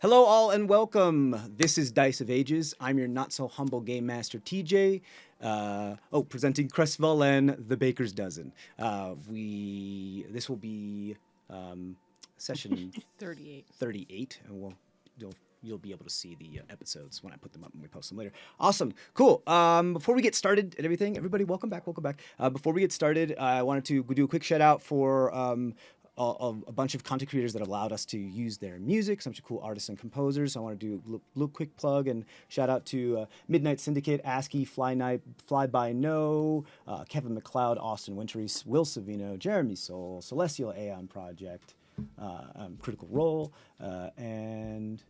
Hello all and welcome. This is Dice of Ages. I'm your not so humble game master TJ. Presenting CrestVahllen, the Baker's Dozen. This will be session 38, and you'll be able to see the episodes when I put them up and we post them later. Awesome, cool. Before we get started and everything, everybody, welcome back. Before we get started, I wanted to do a quick shout out for a bunch of content creators that allowed us to use their music, some cool artists and composers. So I want to do a little quick plug and shout out to Midnight Syndicate, ASCII, Fly By No, Kevin McLeod, Austin Wintery, Will Savino, Jeremy Soul, Celestial Aeon Project, Critical Role, and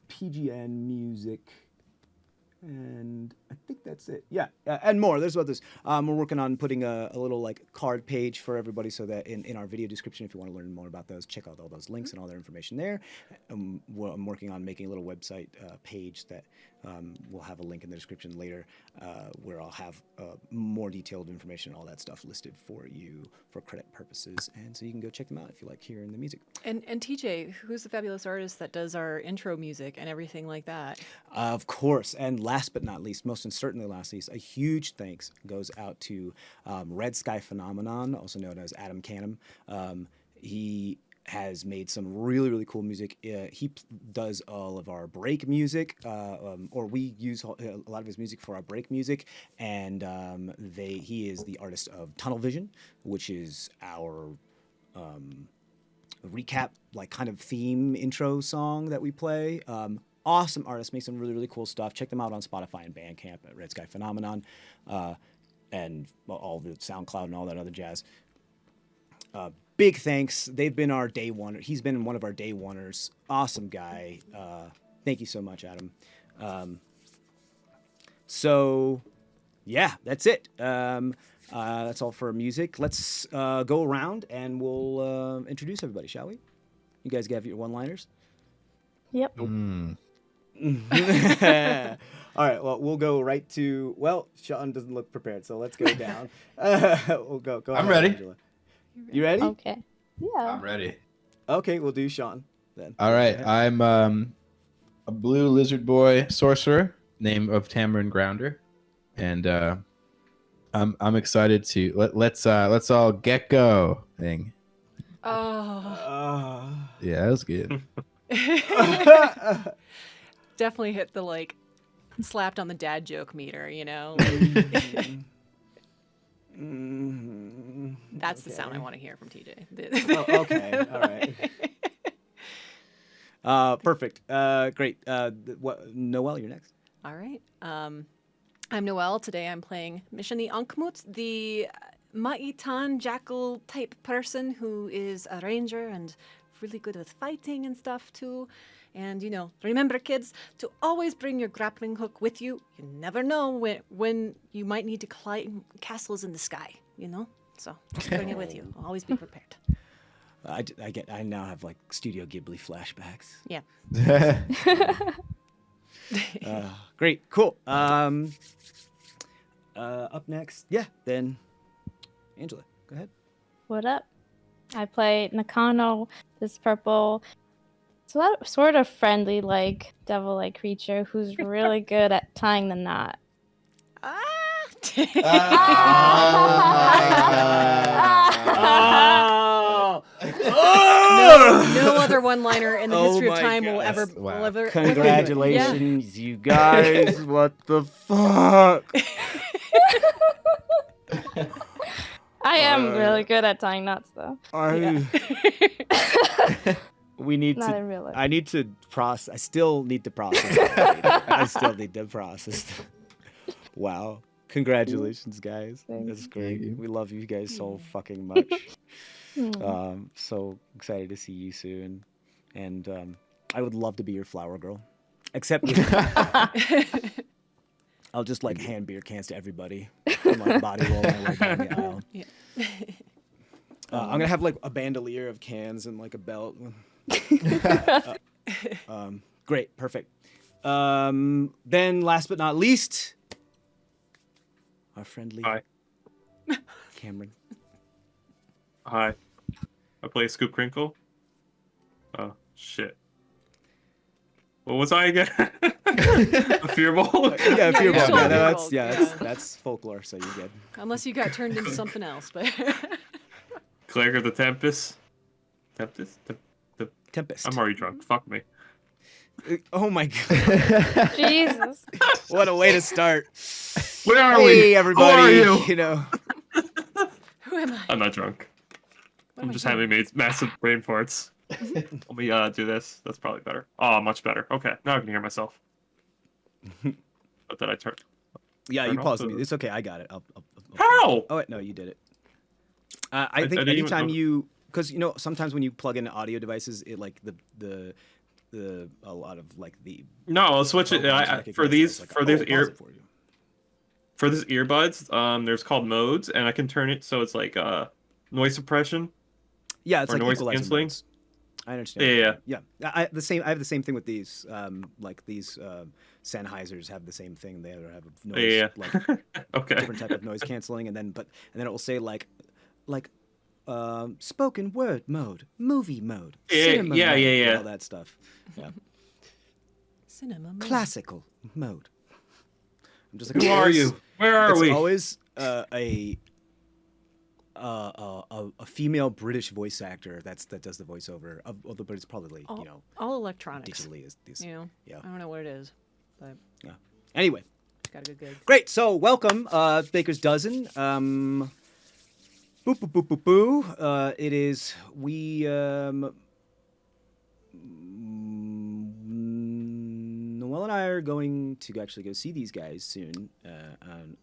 PGN Music. And I think that's it. Yeah, and more. There's about this. We're working on putting a little like card page for everybody so that in our video description, if you want to learn more about those, check out all those links and all their information there. I'm working on making a little website page that we'll have a link in the description later where I'll have more detailed information and all that stuff listed for you for credit purposes. And so you can go check them out if you like hearing the music. And TJ, who's the fabulous artist that does our intro music and everything like that? Of course. And last but not least, most and certainly last least, a huge thanks goes out to Red Sky Phenomenon, also known as Adam Canham. He has made some really, really cool music. He does all of our break music, or we use a lot of his music for our break music. And he is the artist of Tunnel Vision, which is our recap, like kind of theme intro song that we play. Awesome artist, makes some really, really cool stuff. Check them out on Spotify and Bandcamp at Red Sky Phenomenon, and all the SoundCloud and all that other jazz. Big thanks. They've been our day one. He's been one of our day oneers. Awesome guy. Thank you so much, Adam. So, yeah, that's it. That's all for music. Let's go around and we'll introduce everybody, shall we? You guys have your one-liners? Yep. All right, well, we'll go right to... Well, Sean doesn't look prepared, so let's go down. We'll go I'm ahead, ready. Angela. You ready? Okay. Yeah. I'm ready. Okay, we'll do Sean then. All right. I'm a blue lizard boy sorcerer, name of Tamarin Grounder, and I'm excited to let's all get go thing. Oh. Yeah, that was good. Definitely hit the like slapped on the dad joke meter, you know? That's the sound I want to hear from TJ. Okay, all right. Perfect. Great. Noelle, you're next. All right. I'm Noelle. Today I'm playing Mishani Ankmut, the Ma'itan Jackal type person who is a ranger and really good with fighting and stuff too. And, you know, remember, kids, to always bring your grappling hook with you. You never know when you might need to climb castles in the sky, you know? So just bring it with you. Always be prepared. I now have, like, Studio Ghibli flashbacks. Yeah. Great. Cool. Up next. Yeah, then Angela, go ahead. What up? I play Nakano, this purple, sort of friendly, like devil-like creature who's really good at tying the knot. No other one-liner in the history of time will ever. Congratulations, you guys! What the fuck? I am really good at tying knots, though. We need Not to. in real life. I need to process. I still need to process. I still need to process. Wow! Congratulations, guys. That's great. We love you guys so fucking much. So excited to see you soon, and I would love to be your flower girl, except I'll just like hand beer cans to everybody and like body roll my way down the aisle. Yeah. I'm gonna have like a bandolier of cans and like a belt. Great, perfect. Then last but not least, our friendly Cameron. Hi. I play Scoop Crinkle. Oh, shit. What was I again? A fearball? Yeah, if you're Yeah, yeah, totally that's folklore, so you're good. Unless you got turned into something else, but Cleric of the Tempest. Tempest? Tempest. I'm already drunk. Fuck me. Oh my god. Jesus. What a way to start. Where are Hey we? everybody. Who are you? know. who am I? I'm not drunk. What I'm am I just doing? having made massive brain farts. Let me do this. That's probably better. Oh, much better. Okay, now I can hear myself. But then I turn. Yeah, Turn you off paused the- me. It's okay, I got it. I'll How? Oh wait, no, you did it. I I think didn't even anytime know- you, because you know sometimes when you plug in audio devices, it like the a lot of like the No, I'll switch it. programs For recognize these, this, like, for these oh, pause ear, it for you. for this earbuds, there's called modes, and I can turn it so it's like noise suppression. Yeah, it's or like noise equalizer canceling. modes. I understand. Yeah. Yeah. I have the same thing with these. Like these Sennheisers have the same thing. They have a noise, Yeah. like Okay. different type of noise canceling, and then it will say like spoken word mode, movie mode, Yeah, cinema yeah, mode, yeah, and yeah. all that stuff. Yeah. Cinema. mode. Classical mode. I'm just like, Who are you? Where are It's we? always a female British voice actor that does the voiceover but it's probably All, all electronics. digitally is these. You know, Yeah. I don't know what it is, but Anyway, got a good gig. great. So welcome, Baker's Dozen. Boo boo boo boo boo. It is Noelle and I are going to actually go see these guys soon. I'm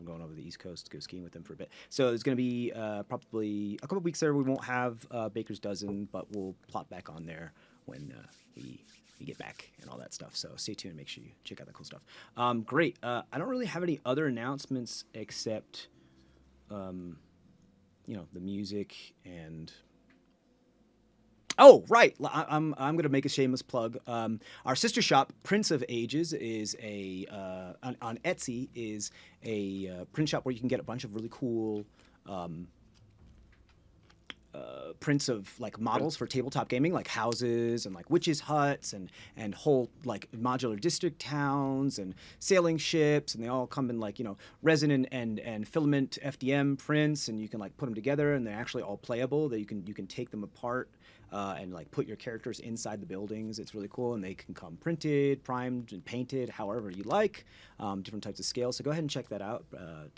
going over the East Coast to go skiing with them for a bit. So there's going to be probably a couple weeks there. We won't have Baker's Dozen, but we'll plop back on there when we get back and all that stuff. So stay tuned. Make sure you check out that cool stuff. Great. I don't really have any other announcements except, the music and. Oh, right. I'm going to make a shameless plug. Our sister shop, Prince of Ages, is on Etsy is a print shop where you can get a bunch of really cool prints of like models for tabletop gaming, like houses and like witches' huts and whole like modular district towns and sailing ships, and they all come in like resin and filament FDM prints, and you can like put them together, and they're actually all playable. That you can take them apart and like put your characters inside the buildings. It's really cool, and they can come printed, primed, and painted however you like, different types of scales. So go ahead and check that out at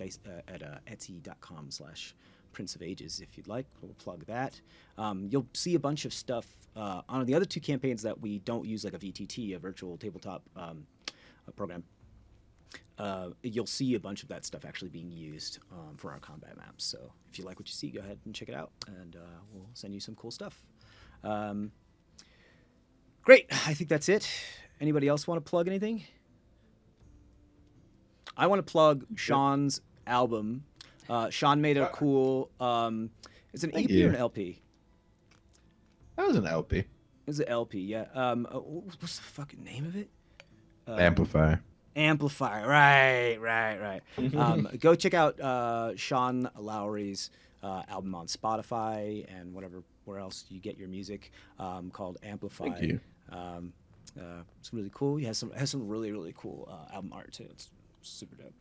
etsy.com/Prince of Ages if you'd like. We'll plug that. You'll see a bunch of stuff on the other two campaigns that we don't use, like a VTT, a virtual tabletop program. You'll see a bunch of that stuff actually being used for our combat maps. So if you like what you see, go ahead and check it out, and we'll send you some cool stuff. Great. I think that's it. Anybody else want to plug anything? I want to plug Sean's album. Sean made a cool. It's an Thank EP you. or an LP? That was an LP. It's an LP. Yeah. What's the fucking name of it? Amplifier. Amplifier. Right. Go check out Sean Lowry's album on Spotify and where else you get your music, called Amplify. Thank you. It's really cool. He has some really, really cool album art too. It's super dope.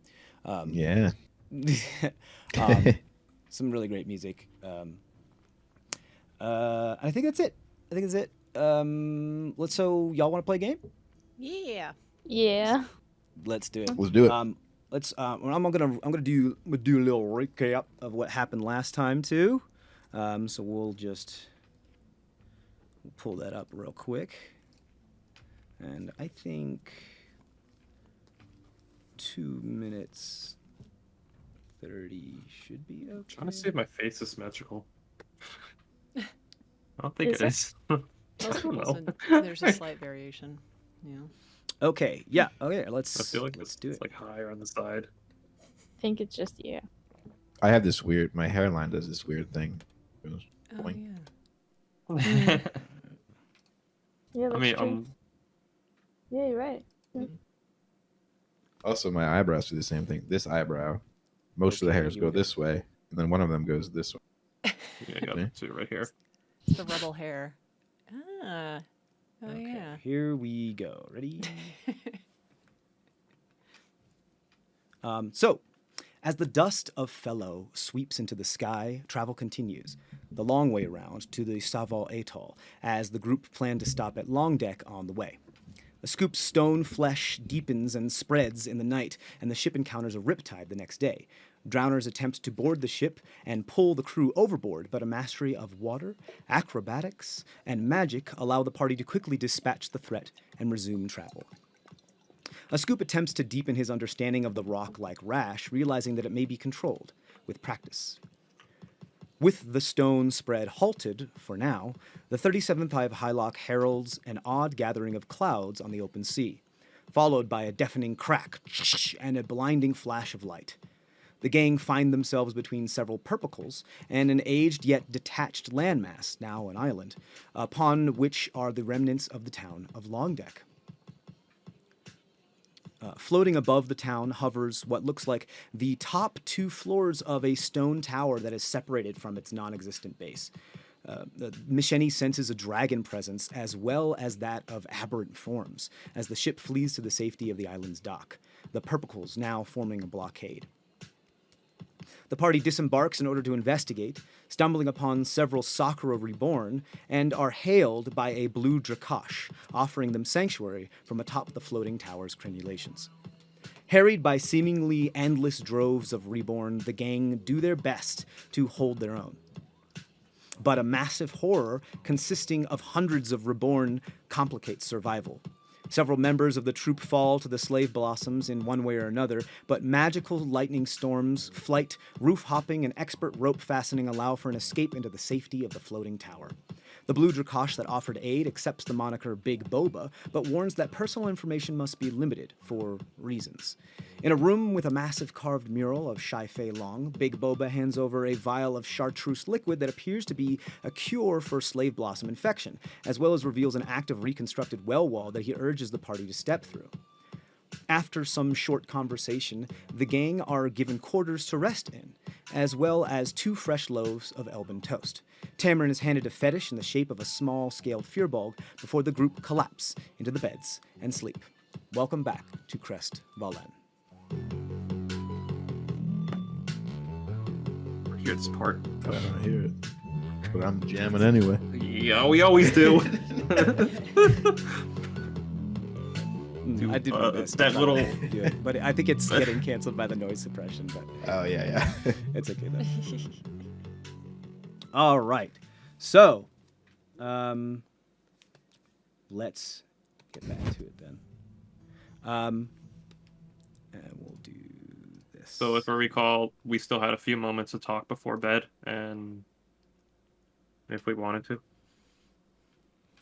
Yeah. Some really great music. I think that's it. So y'all want to play a game? Yeah. Yeah. Let's do it. Let's do it. I'm gonna do a little recap of what happened last time too. So we'll pull that up real quick, and I think 2 minutes 30 should be okay. Trying to see if my face is symmetrical. I don't think Is it it? is. Most don't people's know. there's a slight variation. Yeah. Okay, yeah, okay. I Let's feel like let's it's do it. like higher on the side. I think it's just you. I have this weird. My hairline does this weird thing. It goes Oh boing. yeah. Yeah, I that's mean, true. Yeah, you're right. Also, my eyebrows do the same thing. This eyebrow, most of the Okay, hairs you go would- this way, and then one of them goes this way. yeah, I got Okay. two right here. It's the rebel hair. Ah. Oh yeah. Here we go. Ready? So, as the dust of Fellow sweeps into the sky, travel continues, the long way around to the Saval Atoll, as the group plan to stop at Long Deck on the way. The scoop's stone flesh deepens and spreads in the night, and the ship encounters a riptide the next day. Drowners attempt to board the ship and pull the crew overboard, but a mastery of water, acrobatics, and magic allow the party to quickly dispatch the threat and resume travel. A scoop attempts to deepen his understanding of the rock-like rash, realizing that it may be controlled with practice. With the stone spread halted, for now, the 37th Hive Hylock heralds an odd gathering of clouds on the open sea, followed by a deafening crack and a blinding flash of light. The gang find themselves between several purplicles and an aged yet detached landmass, now an island, upon which are the remnants of the town of Longdeck. Floating above the town hovers what looks like the top 2 floors of a stone tower that is separated from its non-existent base. Misheni senses a dragon presence as well as that of aberrant forms as the ship flees to the safety of the island's dock, the purplicles now forming a blockade. The party disembarks in order to investigate, stumbling upon several Sakura reborn, and are hailed by a blue Drakash, offering them sanctuary from atop the floating tower's crenulations. Harried by seemingly endless droves of reborn, the gang do their best to hold their own. But a massive horror consisting of hundreds of reborn complicates survival. Several members of the troop fall to the slave blossoms in one way or another, but magical lightning storms, flight, roof hopping, and expert rope fastening allow for an escape into the safety of the floating tower. The blue Drakash that offered aid accepts the moniker Big Boba, but warns that personal information must be limited for reasons. In a room with a massive carved mural of Shai Fei Long, Big Boba hands over a vial of chartreuse liquid that appears to be a cure for slave blossom infection, as well as reveals an active reconstructed well wall that he urges the party to step through. After some short conversation, the gang are given quarters to rest in, as well as 2 fresh loaves of Elben toast. Tamarin is handed a fetish in the shape of a small scaled Firbolg before the group collapse into the beds and sleep. Welcome back to CrestVahllen. Hear this part. I don't hear it, but I'm jamming anyway. Yeah, we always do. I did my best. That little. Do it, but I think it's getting canceled by the noise suppression. But Oh yeah. it's okay though. All right, so let's get back to it then. And we'll do this. So if I recall, we still had a few moments to talk before bed, and if we wanted to.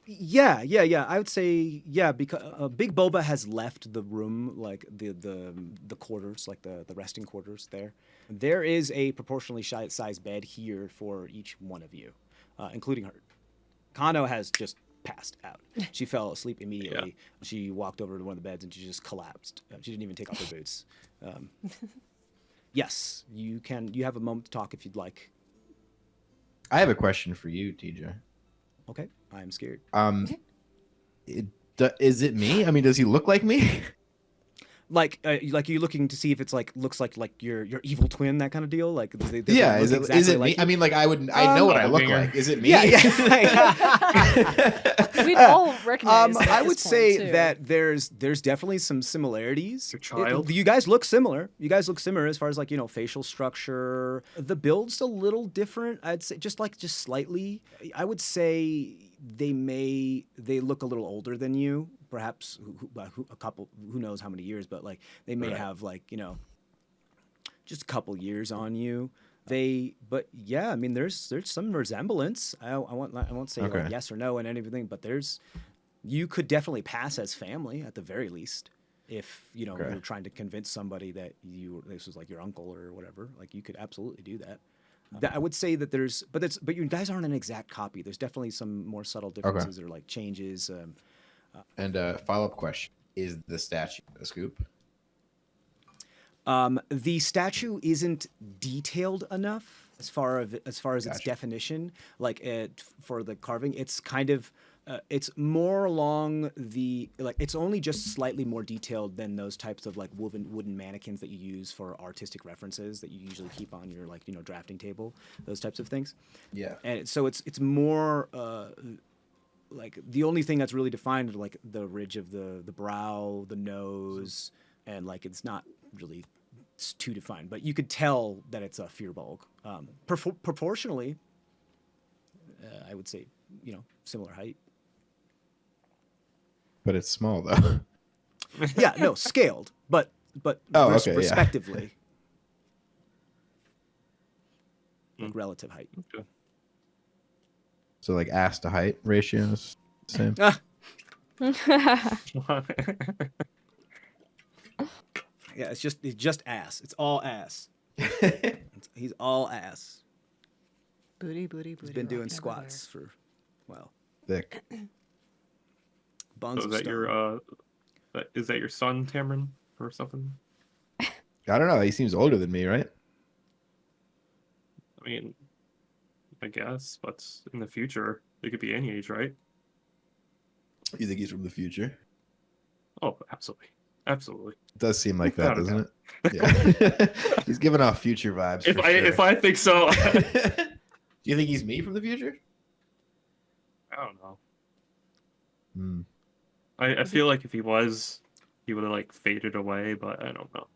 Yeah. I would say because Big Boba has left the room, like the quarters, like the resting quarters there. There is a proportionally sized bed here for each one of you, including her. Kano has just passed out. She fell asleep immediately. Yeah. She walked over to one of the beds and she just collapsed. She didn't even take off her boots. Yes, you can. You have a moment to talk if you'd like. I have a question for you, TJ. Okay, I am scared. Is it me? I mean, does he look like me? Like you looking to see if it's looks like your evil twin, that kind of deal. Like they yeah, look is it like me? you? I mean, like I know what I look like. Is it me? Yeah. We'd all recognize that I at would this say point, too. that there's definitely some similarities. Your child? You guys look similar. You guys look similar as far as like facial structure. The build's a little different. I'd say just slightly. I would say they look a little older than you. Perhaps a couple, who knows how many years, but like they may have just a couple years on you. But yeah, I mean, there's some resemblance. I won't say like yes or no and anything, but you could definitely pass as family at the very least. If you were trying to convince somebody that this was like your uncle or whatever, like you could absolutely do that. I would say that but you guys aren't an exact copy. There's definitely some more subtle differences or like changes. And follow-up question: is the statue a scoop? The statue isn't detailed enough as far as its definition. Like for the carving, it's kind of It's more along the it's only just slightly more detailed than those types of like wooden mannequins that you use for artistic references that you usually keep on your drafting table, those types of things. Yeah. And so it's more like the only thing that's really defined are like the ridge of the brow, the nose, and like it's not really too defined, but you could tell that it's a Firbolg. Proportionally, I would say similar height. But it's small though. Yeah, no, scaled, but Oh, okay, yeah. respectively, like relative height. Okay. So like ass to height ratio is the same. Ah, yeah, it's just ass. It's all ass. He's all ass. Booty, booty, booty. He's been doing rocking squats for, well, Thick. buns So of is that stone. your is that your son, Tamron, or something? I don't know. He seems older than me, right? I mean, I guess, but in the future, it could be any age, right? You think he's from the future? Oh, absolutely, absolutely. It does seem like that, Without a doesn't it? Yeah. He's giving off future vibes. If I think so, Do you think he's me from the future? I don't know. Hmm. I feel like if he was, he would have like faded away, but I don't know.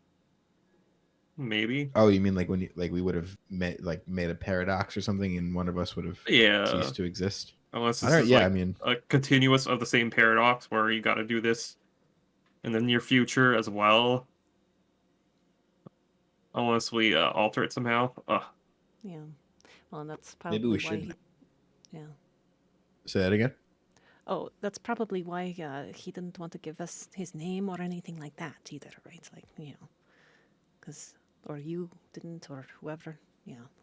Maybe. Oh, you mean like when we would have made a paradox or something, and one of us would have Yeah. ceased to exist? Unless I this don't. is Yeah, like I mean, a continuous of the same paradox where you got to do this in the near future as well. Unless we alter it somehow. Yeah. Well, and that's probably maybe we why shouldn't. yeah. Say that again. Oh, that's probably why he didn't want to give us his name or anything like that either, right? Like, because, or you didn't, or whoever,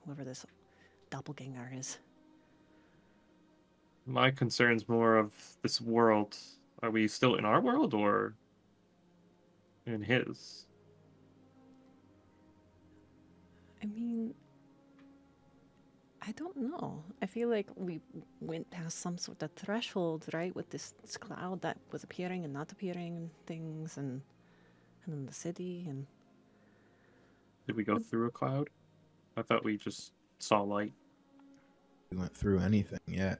whoever this doppelganger is. My concern's more of this world. Are we still in our world or in his? I mean, I don't know. I feel like we went past some sort of threshold, right, with this cloud that was appearing and not appearing and things, and then the city, and Did we go through a cloud? I thought we just saw light. We went through anything yet?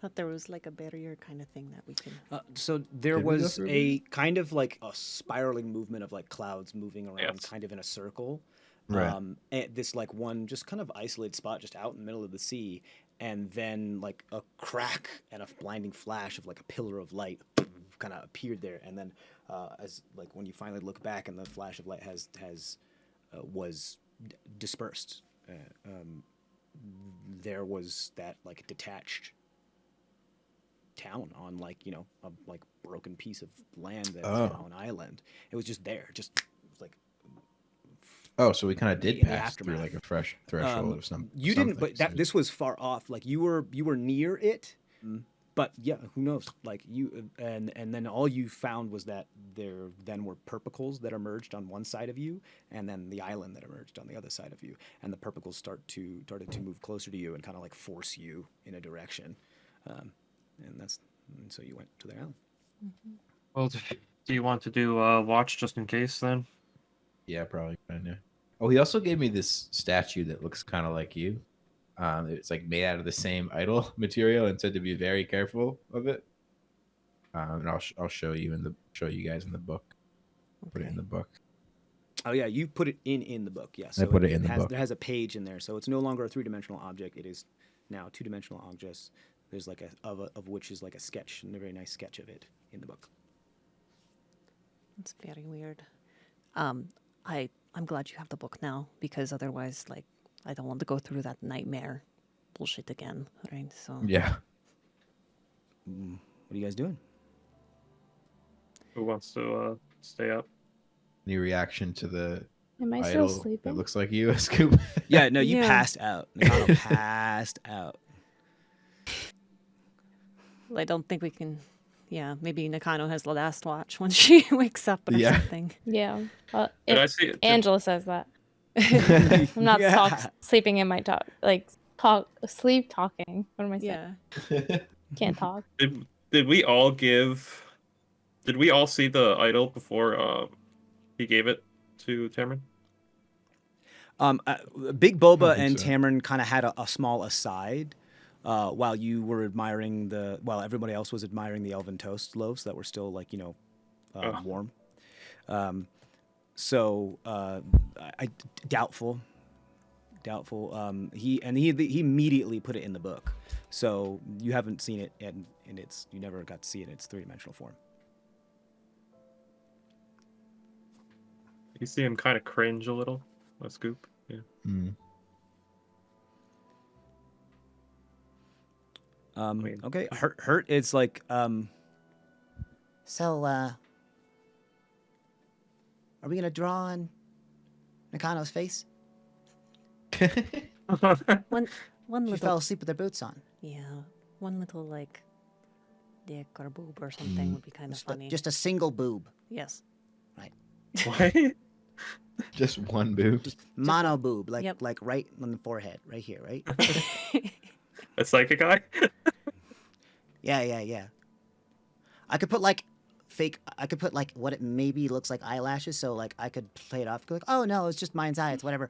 thought there was like a barrier kind of thing that we can. So there Did we go was through a kind of like a spiraling movement of like clouds moving around Yes. kind of in a circle. Right. At this like one just kind of isolated spot just out in the middle of the sea, and then like a crack and a blinding flash of like a pillar of light kind of appeared there, and then as like when you finally look back and the flash of light was dispersed, there was that like detached town on like a like broken piece of land that's an island. It was just there, just like. Oh, so we kind of did in the pass through aftermath. like a fresh threshold of some. You didn't, something, but that so- this was far off. Like you were near it, but yeah, who knows? Like you, and then all you found was that there then were perpicles that emerged on one side of you, and then the island that emerged on the other side of you, and the perpicles started to move closer to you and kind of like force you in a direction, and so you went to the island. Well, do you want to do watch just in case then? Yeah, probably. Kinda. Oh, he also gave me this statue that looks kind of like you. It's like made out of the same idol material and said to be very careful of it. And I'll show you guys in the book. Put it in the book. Oh yeah, you put it in the book. Yes, I put it in the book. There has a page in there, so it's no longer a 3-dimensional object. It is now 2-dimensional objects. There's like of which is like a sketch, and a very nice sketch of it in the book. It's very weird. I'm glad you have the book now, because otherwise, like, I don't want to go through that nightmare bullshit again, right? So Yeah. What are you guys doing? Who wants to stay up? Any reaction to the Am I idol still sleeping? that looks like you, Scoop? Yeah, no, you Yeah. passed out. Nakano passed out. I don't think we can. Yeah, maybe Nakano has the last watch when she wakes up or Yeah. something. Yeah. Well, Did if I see it? Angela says that. I'm not Yeah. sleeping in my sleep talking. What am I saying? Yeah. Can't talk. Did we all give? Did we all see the idol before he gave it to Tamron? Big Boba think and so. Tamron kind of had a small aside while you were admiring while everybody else was admiring the elven toast loaves that were still like warm. So I doubtful. He immediately put it in the book, so you haven't seen it, and you never got to see it in its 3-dimensional form. You see him kind of cringe a little. A scoop. Yeah. Mm. Okay, hurt is like So, are we gonna draw on Nakano's face? One She little, fell asleep with her boots on. yeah, one little like dick or boob or something would be kind of funny. Just a single boob. yes. What? Just one boob. Just mono boob, like Yep. like right on the forehead, right here, right? A psychic guy? Yeah. I could put like what it maybe looks like eyelashes, so like I could play it off, go like, oh no, it's just mind's eye, it's whatever.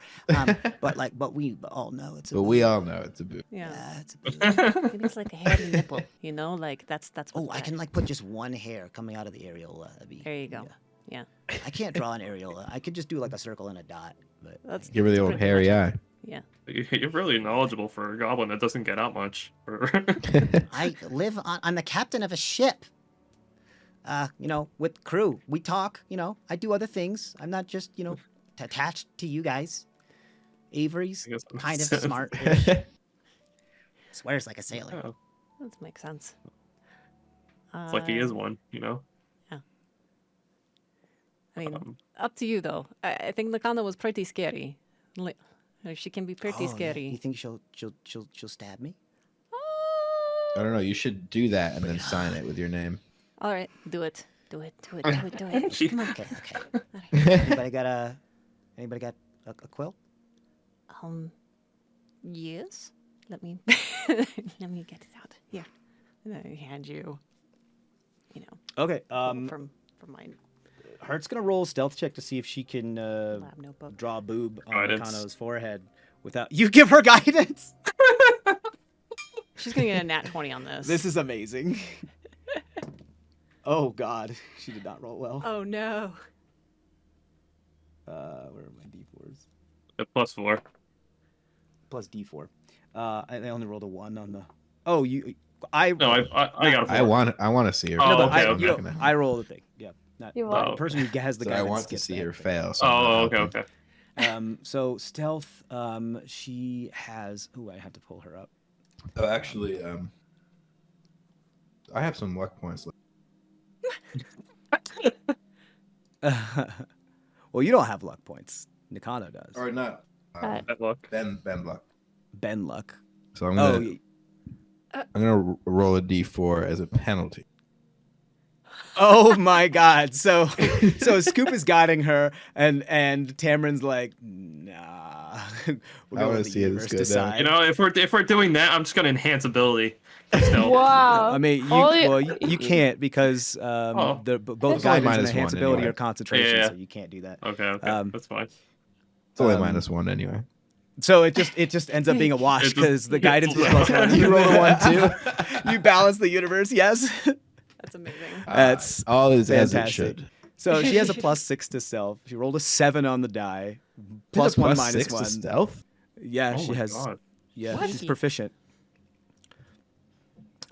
But we all know it's a But boob. we all know it's a boob. Yeah. Yeah, it's a boob. Maybe it's like a hairy nipple, like that's what Oh, I can like put just one hair coming out of the areola. That'd be, There you go. Yeah. I can't draw an areola. I could just do like a circle and a dot. But That's Give her the old pretty hairy much eye. Yeah. You're really knowledgeable for a goblin that doesn't get out much. I live on. I'm the captain of a ship. With crew, we talk. I do other things. I'm not just attached to you guys. Avery's I guess that kind of makes sense. smart. Swears like a sailor. Oh, That makes sense. it's like he is one, I mean, Um, up to you though. I think Nakano was pretty scary. She can be pretty Oh, yeah. scary. You think she'll stab me? I don't know. You should do that and then sign it with your name. All right, do it. Do it. Come on. Okay. Anybody got a quill? Yes. Let me let me get it out. Here. And I hand you. okay. From mine Heart's gonna roll a stealth check to see if she can lab notebook. draw a boob on Guidance. Nakano's forehead without you give her guidance. She's gonna get a nat 20 on this. This is amazing. Oh God, she did not roll well. Oh no. Where are my d4s? a +4. Plus d4. I only rolled a 1 on the. Oh, you. I. No, I got a 4. I want to see her. Oh, No, but okay, I, okay. you know, I roll the thing. Yeah. Not, You the what? person who has the So I guidance want to gets see that her thing. fail. So I'm not Oh, okay, helping. okay. So stealth. She has. Ooh, I have to pull her up. Oh, actually, I have some luck points left. Well, you don't have luck points. Nakano does. Or not. Bad luck. Ben luck. Ben luck. So I'm Oh, gonna roll a d4 as a penalty. oh my God. So Scoop is guiding her, and Tamron's like, nah. We're I gonna wanna let the see how this universe goes down. decide. If we're doing that, I'm just gonna enhance ability. Still. Wow. I mean, you can't because Oh. both It's only guidance and -1 enhance ability anyway. are concentration, Yeah. so you can't do that. Okay, that's fine. It's only Um, -1 anyway. So it just ends up being a wash It just- because the guidance was Yeah. +1. You roll a 1 too. You balance the universe. Yes. That's amazing. That's all is as it fantastic. should. So she has a +6 to stealth. She rolled a 7 on the die. Plus She's a 1 +6 minus to 1. stealth. Yeah, Oh she my has. God. Yeah, What? she's proficient.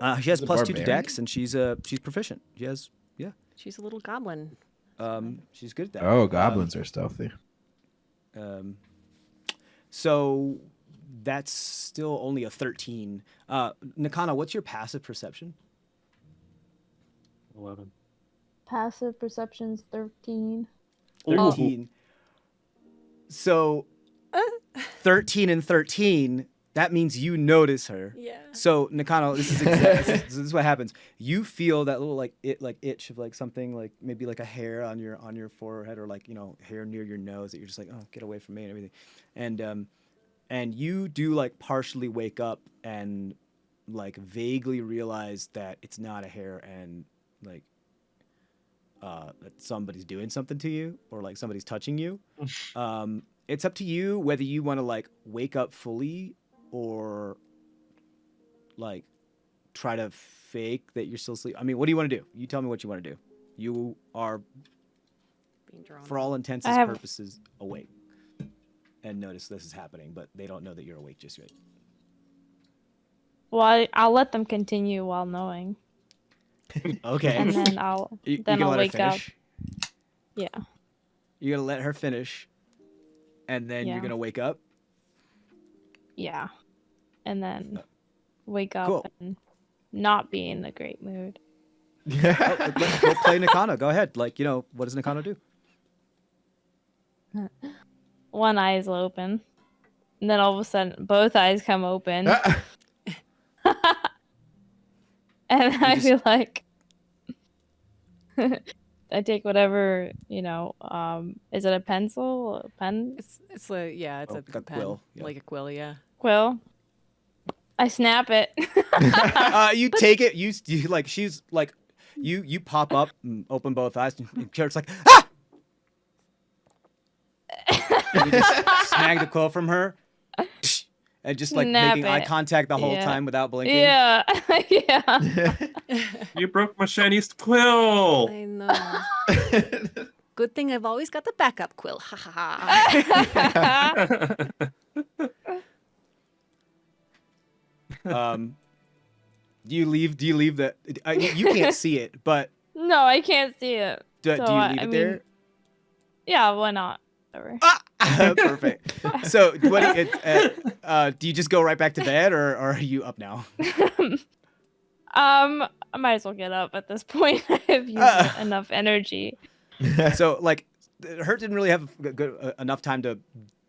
She has She's a +2 to barbarian? dex, and she's proficient. She has She's a little goblin. she's good at that. Oh, goblins are stealthy. So that's still only a 13. Nakano, what's your passive perception? 11. Passive perception's 13. 13. So 13 and 13, that means you notice her. Yeah. So Nakano, this is what happens. You feel that little itch of like something like maybe like a hair on your forehead or like hair near your nose that you're just like, oh, get away from me and everything, and you do like partially wake up and like vaguely realize that it's not a hair and like that somebody's doing something to you or like somebody's touching you. It's up to you whether you want to like wake up fully or like try to fake that you're still asleep. I mean, what do you want to do? You tell me what you want to do. You are, Being drawn. for all intents and purposes, awake. And notice this is happening, but they don't know that you're awake just yet. Well, I'll let them continue while knowing, Okay. and then I'll You then gonna I'll let her wake up. finish? Yeah. You're gonna let her finish, and then you're Yeah. gonna wake up. Yeah. And then wake up Cool. and not be in a great mood. Oh, go play Nakano. Go ahead. Like, you know, what does Nakano do? One eye is open. And then all of a sudden both eyes come open. And I feel like I take whatever, is it a pencil? A pen? It's a it's Oh, a like a pen, quill, yeah. like a quill. Yeah. Quill? I snap it. You take it. You like she's like you pop up and open both eyes, and Carrot's like ah. You just snag the quill from her, and just like Snap making eye it. contact the whole Yeah. time without blinking. Yeah. Yeah. You broke my shiny quill. I know. Good thing I've always got the backup quill. Ha ha ha. Do you leave the? You can't see it, but No, I can't see it. do So, you I leave it mean- there? Yeah, why not? Whatever. Perfect. So, what do you just go right back to bed, or are you up now? I might as well get up at this point. I've used enough energy. So, like, Hurt didn't really have enough time to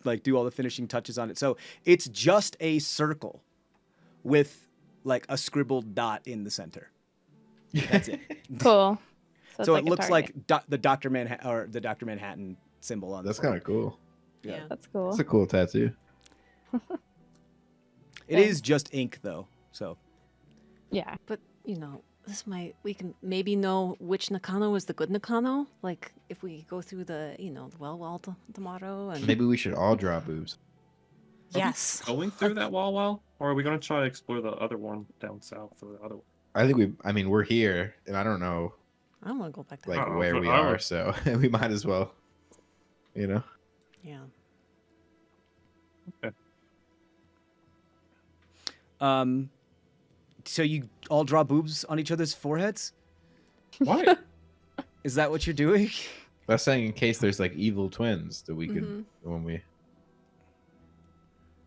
like do all the finishing touches on it. So it's just a circle with like a scribbled dot in the center. That's it. Cool. it's So like it a looks target. like the Dr. Manhattan symbol on. That's the kind of cool. Yeah. That's cool. It's a cool tattoo. It is just ink though. So Yeah. But we can maybe know which Nakano is the good Nakano. Like if we go through the the well tomorrow and Maybe we should all draw boobs. yes. Going through that wall, or are we gonna try to explore the other one down south or the other one? I think we're here, and I don't know I don't want to go back to like Oh, where but we I are, would- so we might as well, yeah. so you all draw boobs on each other's foreheads? What? Is that what you're doing? I was saying in case there's like evil twins that we could when we.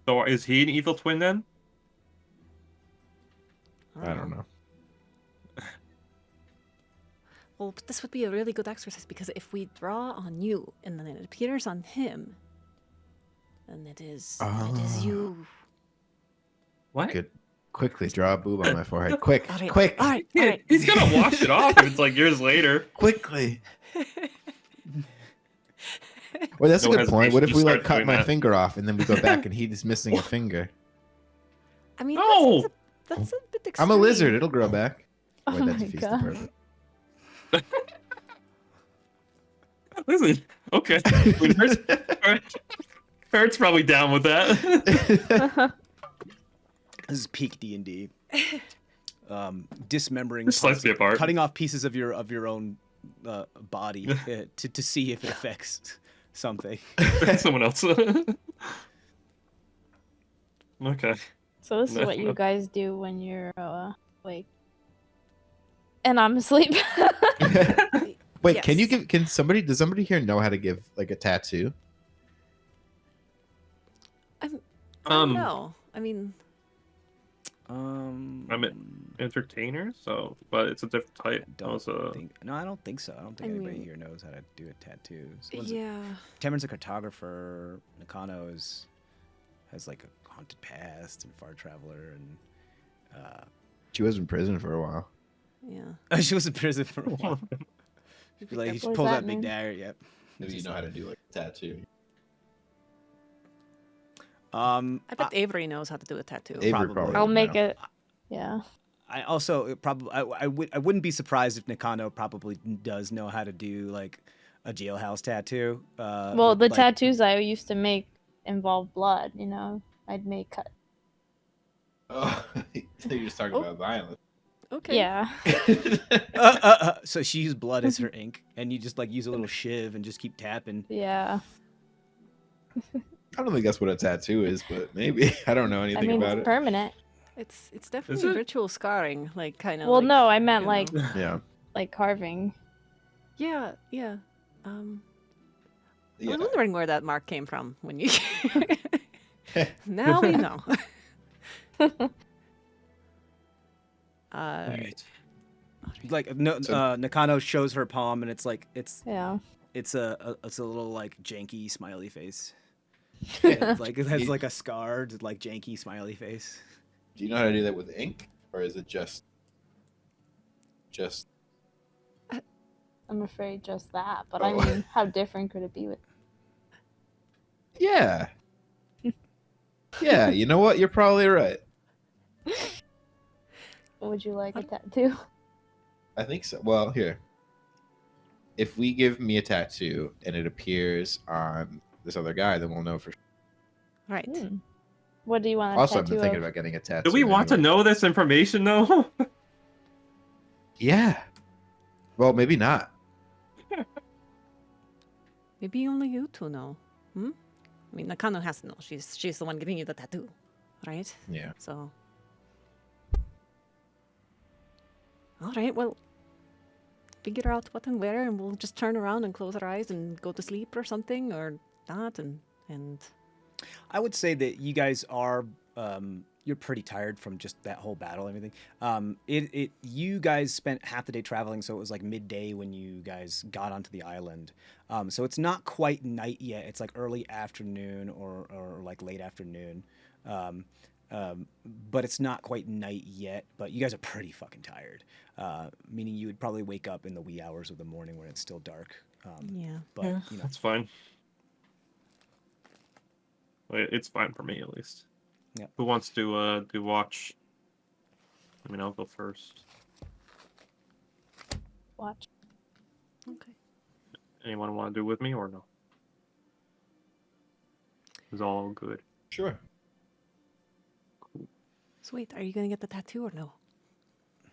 So is he an evil twin then? I don't know. Well, but this would be a really good exercise because if we draw on you and then it appears on him, then it is you. What? Could quickly draw a boob on my forehead. Quick, All right, quick, all right, all Yeah, right. he's gonna wash it off if it's like years later. quickly. Well, that's No a good point. What if hesitation we to like start cut doing my that. finger off and then we go back and he's missing a finger? I mean, No! that's a bit extreme. I'm a lizard. It'll grow back. Oh Wait, that my defeats the God. purpose. Listen, okay. I mean, Hurt's probably down with that. This is peak D&D. Dismembering, Just slice me apart. cutting off pieces of your own body to see if it affects something. Someone else. Okay. So this is No, what you no. guys do when you're awake. And I'm asleep. Wait, can you Yes. does somebody here know how to give like a tattoo? I don't know. I mean, I'm I'm an entertainer, but it's a different type. I don't Also, think. No, I don't think so. I don't think I anybody mean- here knows how to do a tattoo. yeah. Cameron's a cartographer. Nakano has like a haunted past and far traveler, and She was in prison for a while. Yeah. she was in prison for a while. She'd be like, he What does pulls that out big mean? dagger. Yep. Maybe you know how to do like a tattoo. I bet Avery knows how to do a tattaoo. Avery Probably. probably. I'll would make know. it. Yeah. I also probably I wouldn't be surprised if Nakano probably does know how to do like a jailhouse tattoo. Well, the like, tattoos I used to make involve blood. You know, I'd make cut. Oh, so you're just talking Oh. about violence. Okay. Yeah. So she used blood as her ink, and you just like use a little shiv and just keep tapping. Yeah. I don't think that's what a tattoo is, but maybe. I don't know I anything mean, about it's it. permanent. It's definitely it? ritual scarring, like kind of. Well, like, no, I meant you like know. Yeah. like carving. Yeah, yeah. I Yeah. was wondering where that mark came from when you. Now we know. Right. Like no, So- Nakano shows her palm, and it's like it's Yeah. a little like janky smiley face. It's like it has You- like a scarred like janky smiley face. Do you know how to do that with ink, or is it just? I'm afraid just that. But Oh. I mean, how different could it be with? Yeah. Yeah. You know what? You're probably right. Would you like a tattoo? I think so. Well, here. If we give me a tattoo and it appears on this other guy, then we'll know for sure. Right. Hmm. What do you want a Also, I've tattoo been thinking of? about getting a tattoo. Do we want to anyway. know this information though? Yeah. Well, maybe not. Maybe only you two know. Hmm? I mean, Nakano has to know. She's the one giving you the tattoo, right? Yeah. So. All right. Well, figure out what and where, and we'll just turn around and close our eyes and go to sleep or something, or not, and. I would say that you guys are you're pretty tired from just that whole battle and everything. You guys spent half the day traveling, so it was like midday when you guys got onto the island. So it's not quite night yet. It's like early afternoon or like late afternoon. But it's not quite night yet. But you guys are pretty fucking tired. Meaning you would probably wake up in the wee hours of the morning when it's still dark. Yeah. But Yeah, you know, that's fine. It's fine for me at least. Yeah. Who wants to do watch? I mean, I'll go first. Watch. Okay. Anyone want to do with me or no? It's all good. Sure. So wait, are you gonna get the tattoo or no?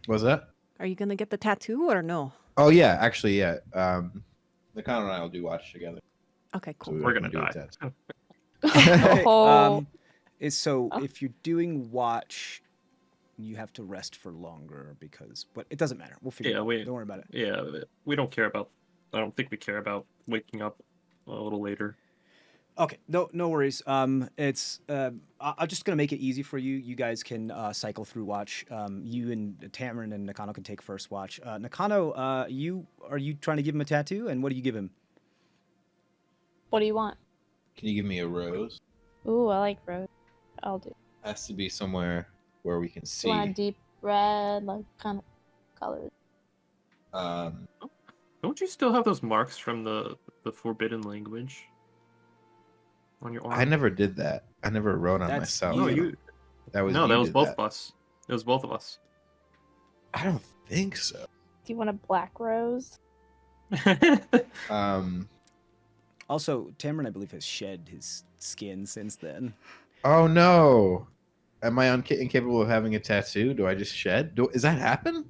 What's that? Are you gonna get the tattoo or no? Oh yeah, actually yeah. Nakano and I will do watch together. Okay, So cool. we We're can gonna do a die. tattoo. Okay, Oh. so Oh. if you're doing watch, you have to rest for longer but it doesn't matter. We'll figure it Yeah, out. Don't worry about it. Yeah, we don't care about. I don't think we care about waking up a little later. Okay, no worries. I'm just gonna make it easy for you. You guys can cycle through watch. You and Tamarin and Nakano can take first watch. Nakano, are you trying to give him a tattoo? And what do you give him? What do you want? Can you give me a rose? Ooh, I like rose. I'll do. Has to be somewhere where we can Do see. you want a deep red, like kind of colors? Don't you still have those marks from the forbidden language on your arm? I never did that. I never wrote on That's myself. No, you. you. That was No, you that was did both of us. It was both of us. I don't think so. Do you want a black rose? Also, Tamarin, I believe, has shed his skin since then. Oh no. Am I incapable of having a tattoo? Do I just shed? Does that happen?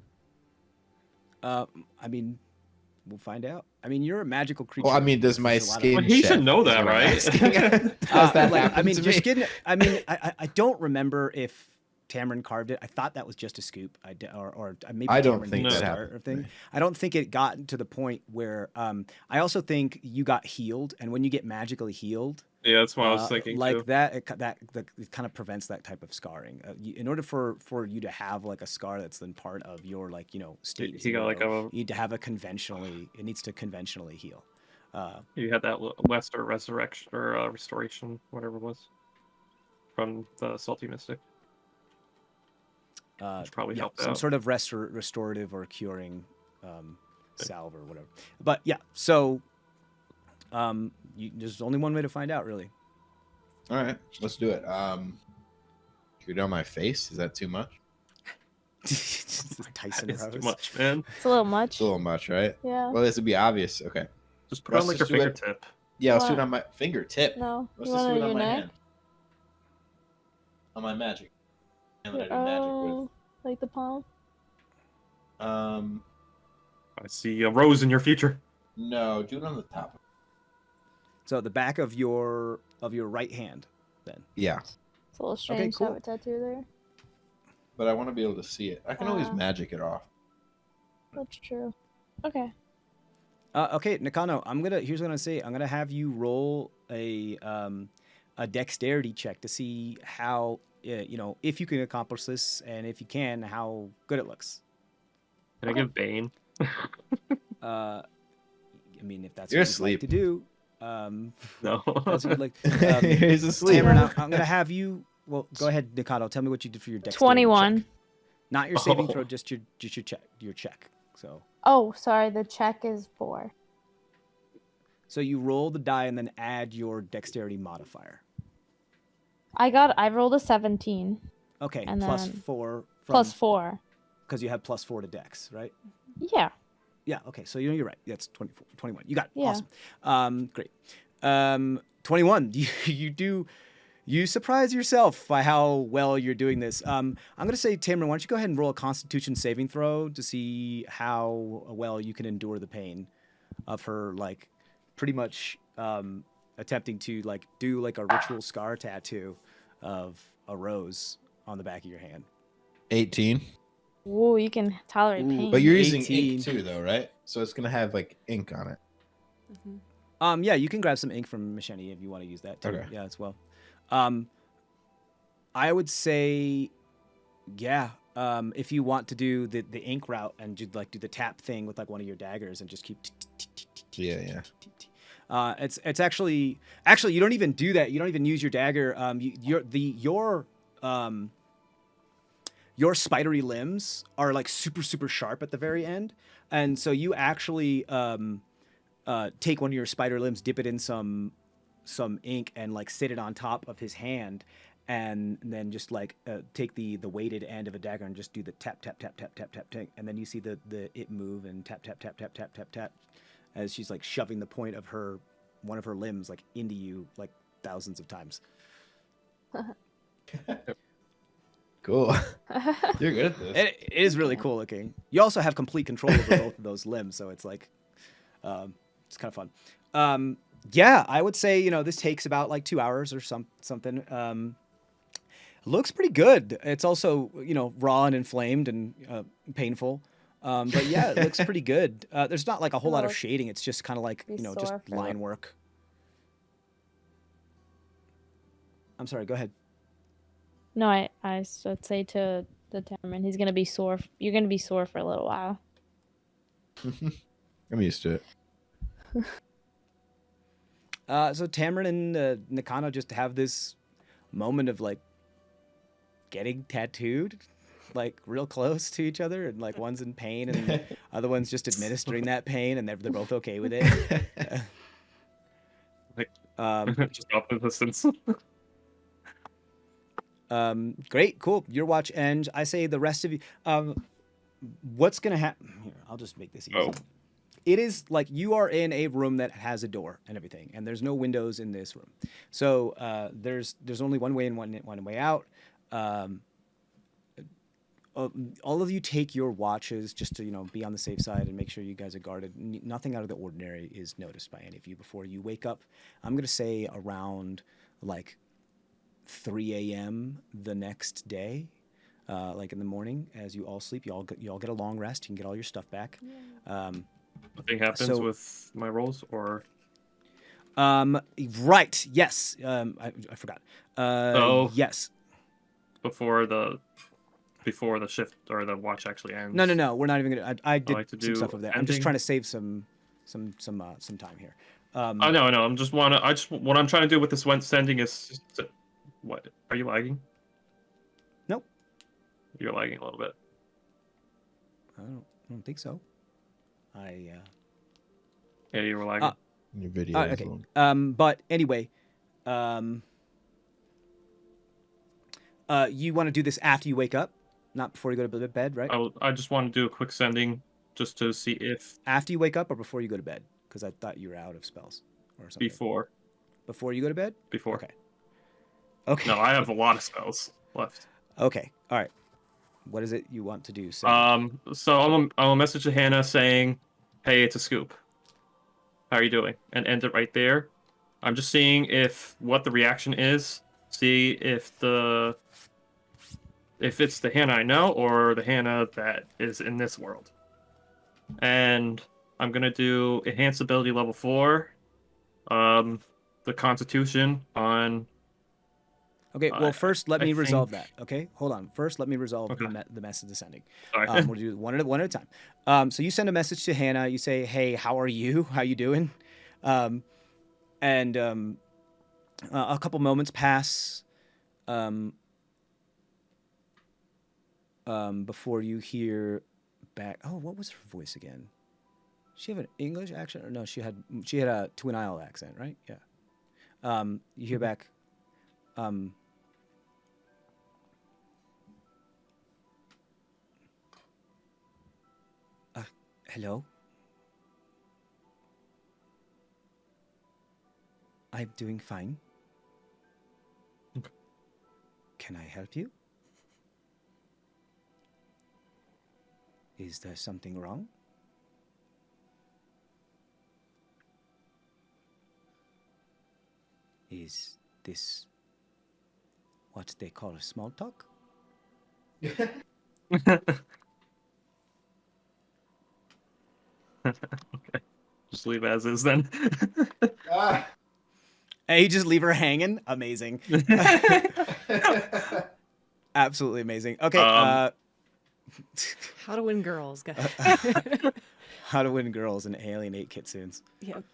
I mean, we'll find out. I mean, you're a magical creature. Well, I mean, does my There's a lot of- skin Well, he should shed? know Is that, what I'm right? asking. Does that like, happen I mean, to your me? skin. I mean, I don't remember if Tamarin carved it. I thought that was just a scoop. Or maybe I don't Tamarin think did that start happened or to thing. me. I don't think it got to the point where. I also think you got healed, and when you get magically healed, Yeah, that's what I was thinking like too. that, it kind of prevents that type of scarring. In order for you to have like a scar that's then part of your like state, He got like zero, a. you need to have a conventionally. It needs to conventionally heal. You had that Wester resurrection or restoration, whatever it was, from the salty mystic. Which probably helped some out. sort of restorative or curing salve or whatever. But yeah, so there's only one way to find out, really. All right, let's do it. Should we do it on my face? Is that too much? Just this Tyson It's too Rose. much, man. It's a little much. It's a little much, right? Yeah. Well, this would be obvious. Okay. Just put it on Let's like your just do it. fingertip. Yeah, let's do it What? on my fingertip. No. Let's You just want do it it on on your my neck? hand. On my magic. And that I do magic Oh, like the palm? with. I see a rose in your future. No, do it on the top. So the back of your right hand, then. Yeah, It's a little strange to cool. have a tattoo there. but I want to be able to see it. I can always Ah. magic it off. That's true. Okay. Okay, Nakano, here's what I'm gonna say. I'm gonna have you roll a dexterity check to see how if you can accomplish this, and if you can, how good it looks. Can I give Bane? I mean, if that's You're what you'd like asleep. to do, No. that's what you'd like. He's asleep. Tamara, I'm gonna have you. Well, go ahead, Nakano. Tell me what you did for your dexterity. 21. check. Not your saving Oh. throw, just your check. Your check. Oh, sorry. The check is 4. So you roll the die and then add your dexterity modifier. I rolled a 17. Okay, And plus then 4. Plus 4. Because you have plus 4 to dex, right? Yeah. Yeah, okay, so you're right. That's 24, 21. You got it. Yeah. Awesome. Great. 21. You surprise yourself by how well you're doing this. I'm going to say, Tamara, why don't you go ahead and roll a Constitution saving throw to see how well you can endure the pain of her, like, pretty much attempting to, like, do, like, a ritual scar tattoo of a rose on the back of your hand. 18. Ooh, you can tolerate Ooh, pain. But you're using 18. ink too, though, right? So it's gonna have like ink on it. Yeah, you can grab some ink from Machete if you want to use that too. Okay. Yeah, as well. I would say, yeah, if you want to do the ink route and do the tap thing with like one of your daggers and just keep. Yeah. It's actually you don't even do that. You don't even use your dagger. Your spidery limbs are like super super sharp at the very end, and so you actually take one of your spider limbs, dip it in some ink, and like sit it on top of his hand, and then just like take the weighted end of a dagger and just do the tap tap tap tap tap tap tap, and then you see the it move and tap tap tap tap tap tap tap as she's like shoving the point of one of her limbs like into you like thousands of times. Cool. You're good at this. It is really cool looking. You also have complete control over both of those limbs, so it's like, it's kind of fun. Yeah, I would say this takes about like 2 hours or something. Looks pretty good. It's also raw and inflamed and painful. But yeah, it looks pretty good. There's not like a whole lot of shading. It's just kind of like Be just sore for line work. I'm sorry. Go ahead. No, I should say to the Tamarind, he's gonna be sore. You're gonna be sore for a little while. I'm used to it. So Tamarind and Nakano just have this moment of like getting tattooed, like real close to each other, and like one's in pain and the other one's just administering that pain, and they're both okay with it. Just off the distance. Great, cool. Your watch ends. I say the rest of you. What's gonna happen? Here, I'll just make this easy. Oh. It is like you are in a room that has a door and everything, and there's no windows in this room. So there's only one way in, one way out. All of you take your watches just to be on the safe side and make sure you guys are guarded. Nothing out of the ordinary is noticed by any of you before you wake up. I'm gonna say around like 3 a.m. the next day, like in the morning, as you all sleep. You all get a long rest. You can get all your stuff back. Nothing happens So- with my rolls, or Right. Yes. I forgot. Oh. Yes. before the shift or the watch actually ends. No. We're not even gonna. I did like to some do stuff over there. I'm just ending. trying to save some time here. Oh no. What I'm trying to do with this one sending is just what? Are you lagging? Nope. You're lagging a little bit. I don't think so. Yeah, you were lagging. Your video. is Okay. long. But anyway, you want to do this after you wake up, Not before you go to bed, right? I just want to do a quick sending just to see if After you wake up or before you go to bed? Because I thought you were out of spells or something. before. Before you go to bed? Before. Okay. Okay. No, I have a lot of spells left. Okay. All right. What is it you want to do? So, So I'll message to Hannah saying, "Hey, it's a scoop. How are you doing?" And end it right there. I'm just seeing what the reaction is. See if it's the Hannah I know or the Hannah that is in this world. And I'm gonna do enhanced ability level 4. The Constitution on. okay. Well, first let I me resolve think- that. Okay. Hold on. First, let me resolve Okay. the message of sending. Sorry. We'll do one at a time. So you send a message to Hannah. You say, "Hey, how are you? How you doing?" And a couple moments pass before you hear back. Oh, what was her voice again? She have an English accent, or no? She had a Twin Isle accent, right? Yeah. You hear back. Hello. I'm doing fine. Can I help you? Is there something wrong? Is this what they call a small talk? Okay. Just leave as is then. Hey, you just leave her hanging? Amazing. Absolutely amazing. Okay. How to win girls, guys. How to win girls and alienate kitsunes. Yep.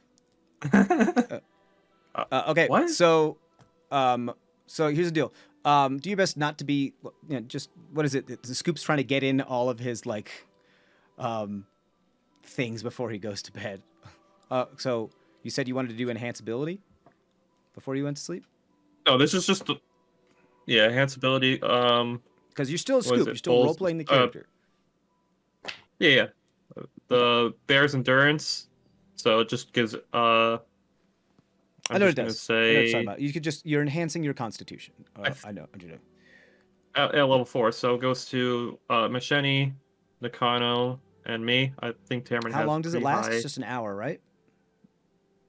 Okay. What? So here's the deal. Do your best not to be, just, what is it? The Scoop's trying to get in all of his, things before he goes to bed. So you said you wanted to do enhance ability before you went to sleep? No, this is just enhance ability. Because you're still a What is Scoop. it? You're still Bulls- role-playing the character. Yeah. The bear's endurance. So it just gives I know it does. I know Say what you're talking about. You could you're enhancing your constitution. I know. at level 4, so it goes to Macheni, Nakano, and me. I think Tamron has How long does it pretty last? high- It's just an hour, right?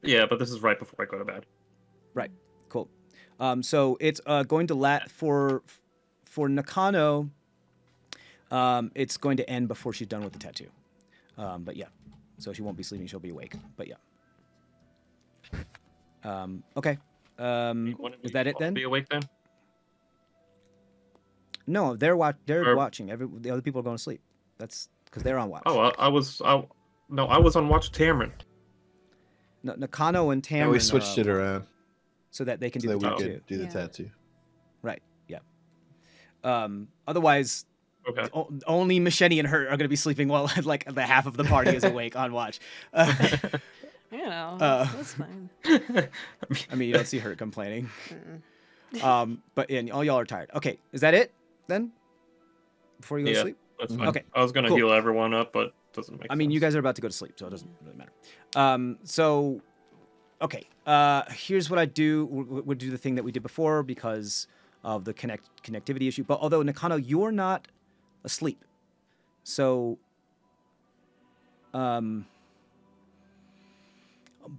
Yeah, but this is right before I go to bed. Right. Cool. So it's going to for Nakano. It's going to end before she's done with the tattoo. But yeah, so she won't be sleeping. She'll be awake. But yeah. Okay. Wouldn't Is we that it all then? Be awake then? No, they're Or- watching. The other people are going to sleep. That's because they're on watch. Oh, I was on watch with Tamron. Nakano and Tamron. Yeah, we are switched it up around so that they can so do that the we tattoo. could do the Yeah. tattoo. Right. Yeah. Otherwise, Okay. only Macheni and her are going to be sleeping while the half of the party is awake on watch. You know, that's fine. I mean, you don't see her complaining. But all y'all are tired. Okay, is that it then? Before you go to Yeah. sleep? That's fine. Okay, I was gonna cool. heal everyone up, but it doesn't make sense. I mean, you guys are about to go to sleep, so it doesn't really matter. Okay. Here's what I do. We'll do the thing that we did before because of the connectivity issue. But although Nakano, you're not asleep, so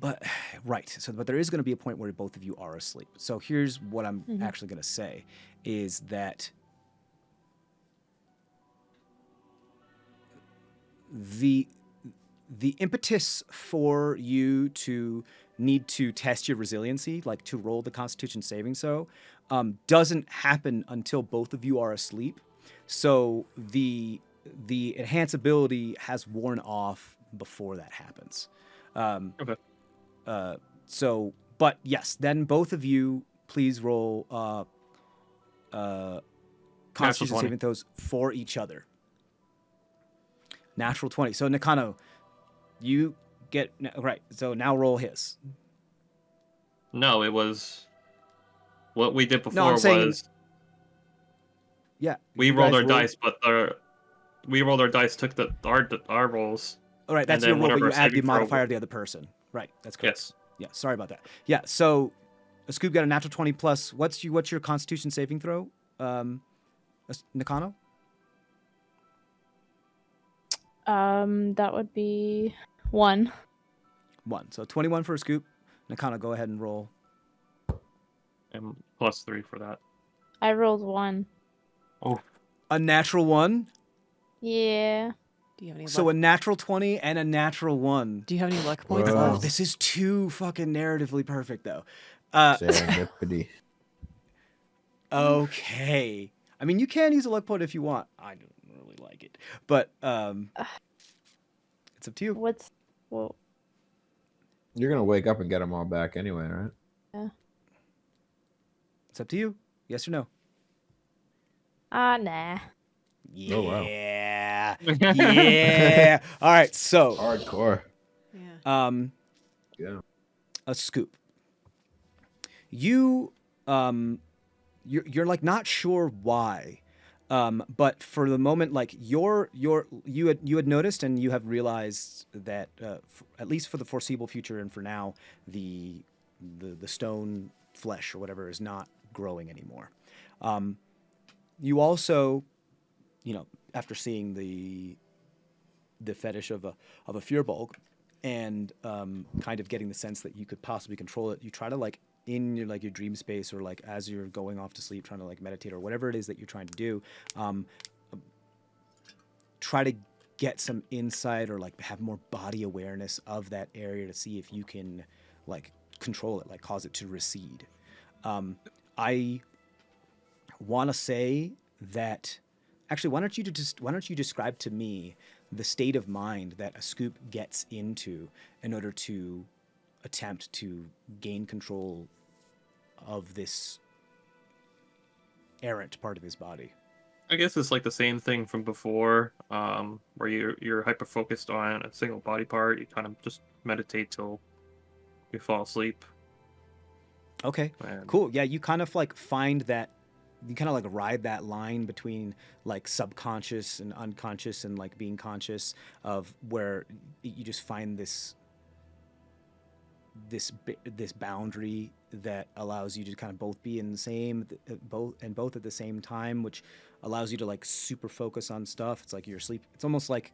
but right. So but there is going to be a point where both of you are asleep. So here's what I'm actually going to say is that the impetus for you to need to test your resiliency, like to roll the Constitution saving doesn't happen until both of you are asleep. So the enhance ability has worn off before that happens. Okay. But yes, then both of you please roll Constitution 20. saving throws for each other. Natural 20. So Nakano, you get right. So now roll his. No, it was what we did before No, I'm saying was Yeah. We you rolled guys our dice, but we rolled our dice, took our rolls. All right, that's and your then roll, but whatever you add the saving throw modifier of was- the other person. Right. That's correct. Yes. Yeah. Sorry about that. Yeah. So, Scoop got a natural 20 plus. What's your Constitution saving throw? Nakano? That would be 1. 1. So 21 for a Scoop. Nakano, go ahead and roll. And +3 for that. I rolled 1. Oh, A natural 1. Yeah. Do you have any So luck? a natural 20 and a natural 1. Do you have any luck points Whoa. Oh, left? this is too fucking narratively perfect, though. Serendipity. Okay. I mean, you can use a luck point if you want. I don't really like it, but it's up to you. Well, You're gonna wake up and get them all back anyway, right? It's up to you. Yes or no? nah. Yeah. Oh, wow. Yeah. All right. So, Hardcore. Yeah. Yeah. a Scoop. You're you're like not sure why, but for the moment, like you had noticed and you have realized that at least for the foreseeable future and for now, the stone flesh or whatever is not growing anymore. You also, after seeing the fetish of a Furbulk and kind of getting the sense that you could possibly control it, you try to like in your your dream space or like as you're going off to sleep trying to like meditate or whatever it is that you're trying to do, try to get some insight or like have more body awareness of that area to see if you can like control it, like cause it to recede. I want to say that actually why don't you describe to me the state of mind that a Scoop gets into in order to attempt to gain control of this errant part of his body. I guess it's like the same thing from before, where you're hyper focused on a single body part. You kind of just meditate till you fall asleep. Okay, And cool. Yeah, you kind of like find that you kind of like ride that line between like subconscious and unconscious and like being conscious of where you just find this boundary that allows you to kind of both be in the same both at the same time, which allows you to like super focus on stuff. It's like you're asleep. It's almost like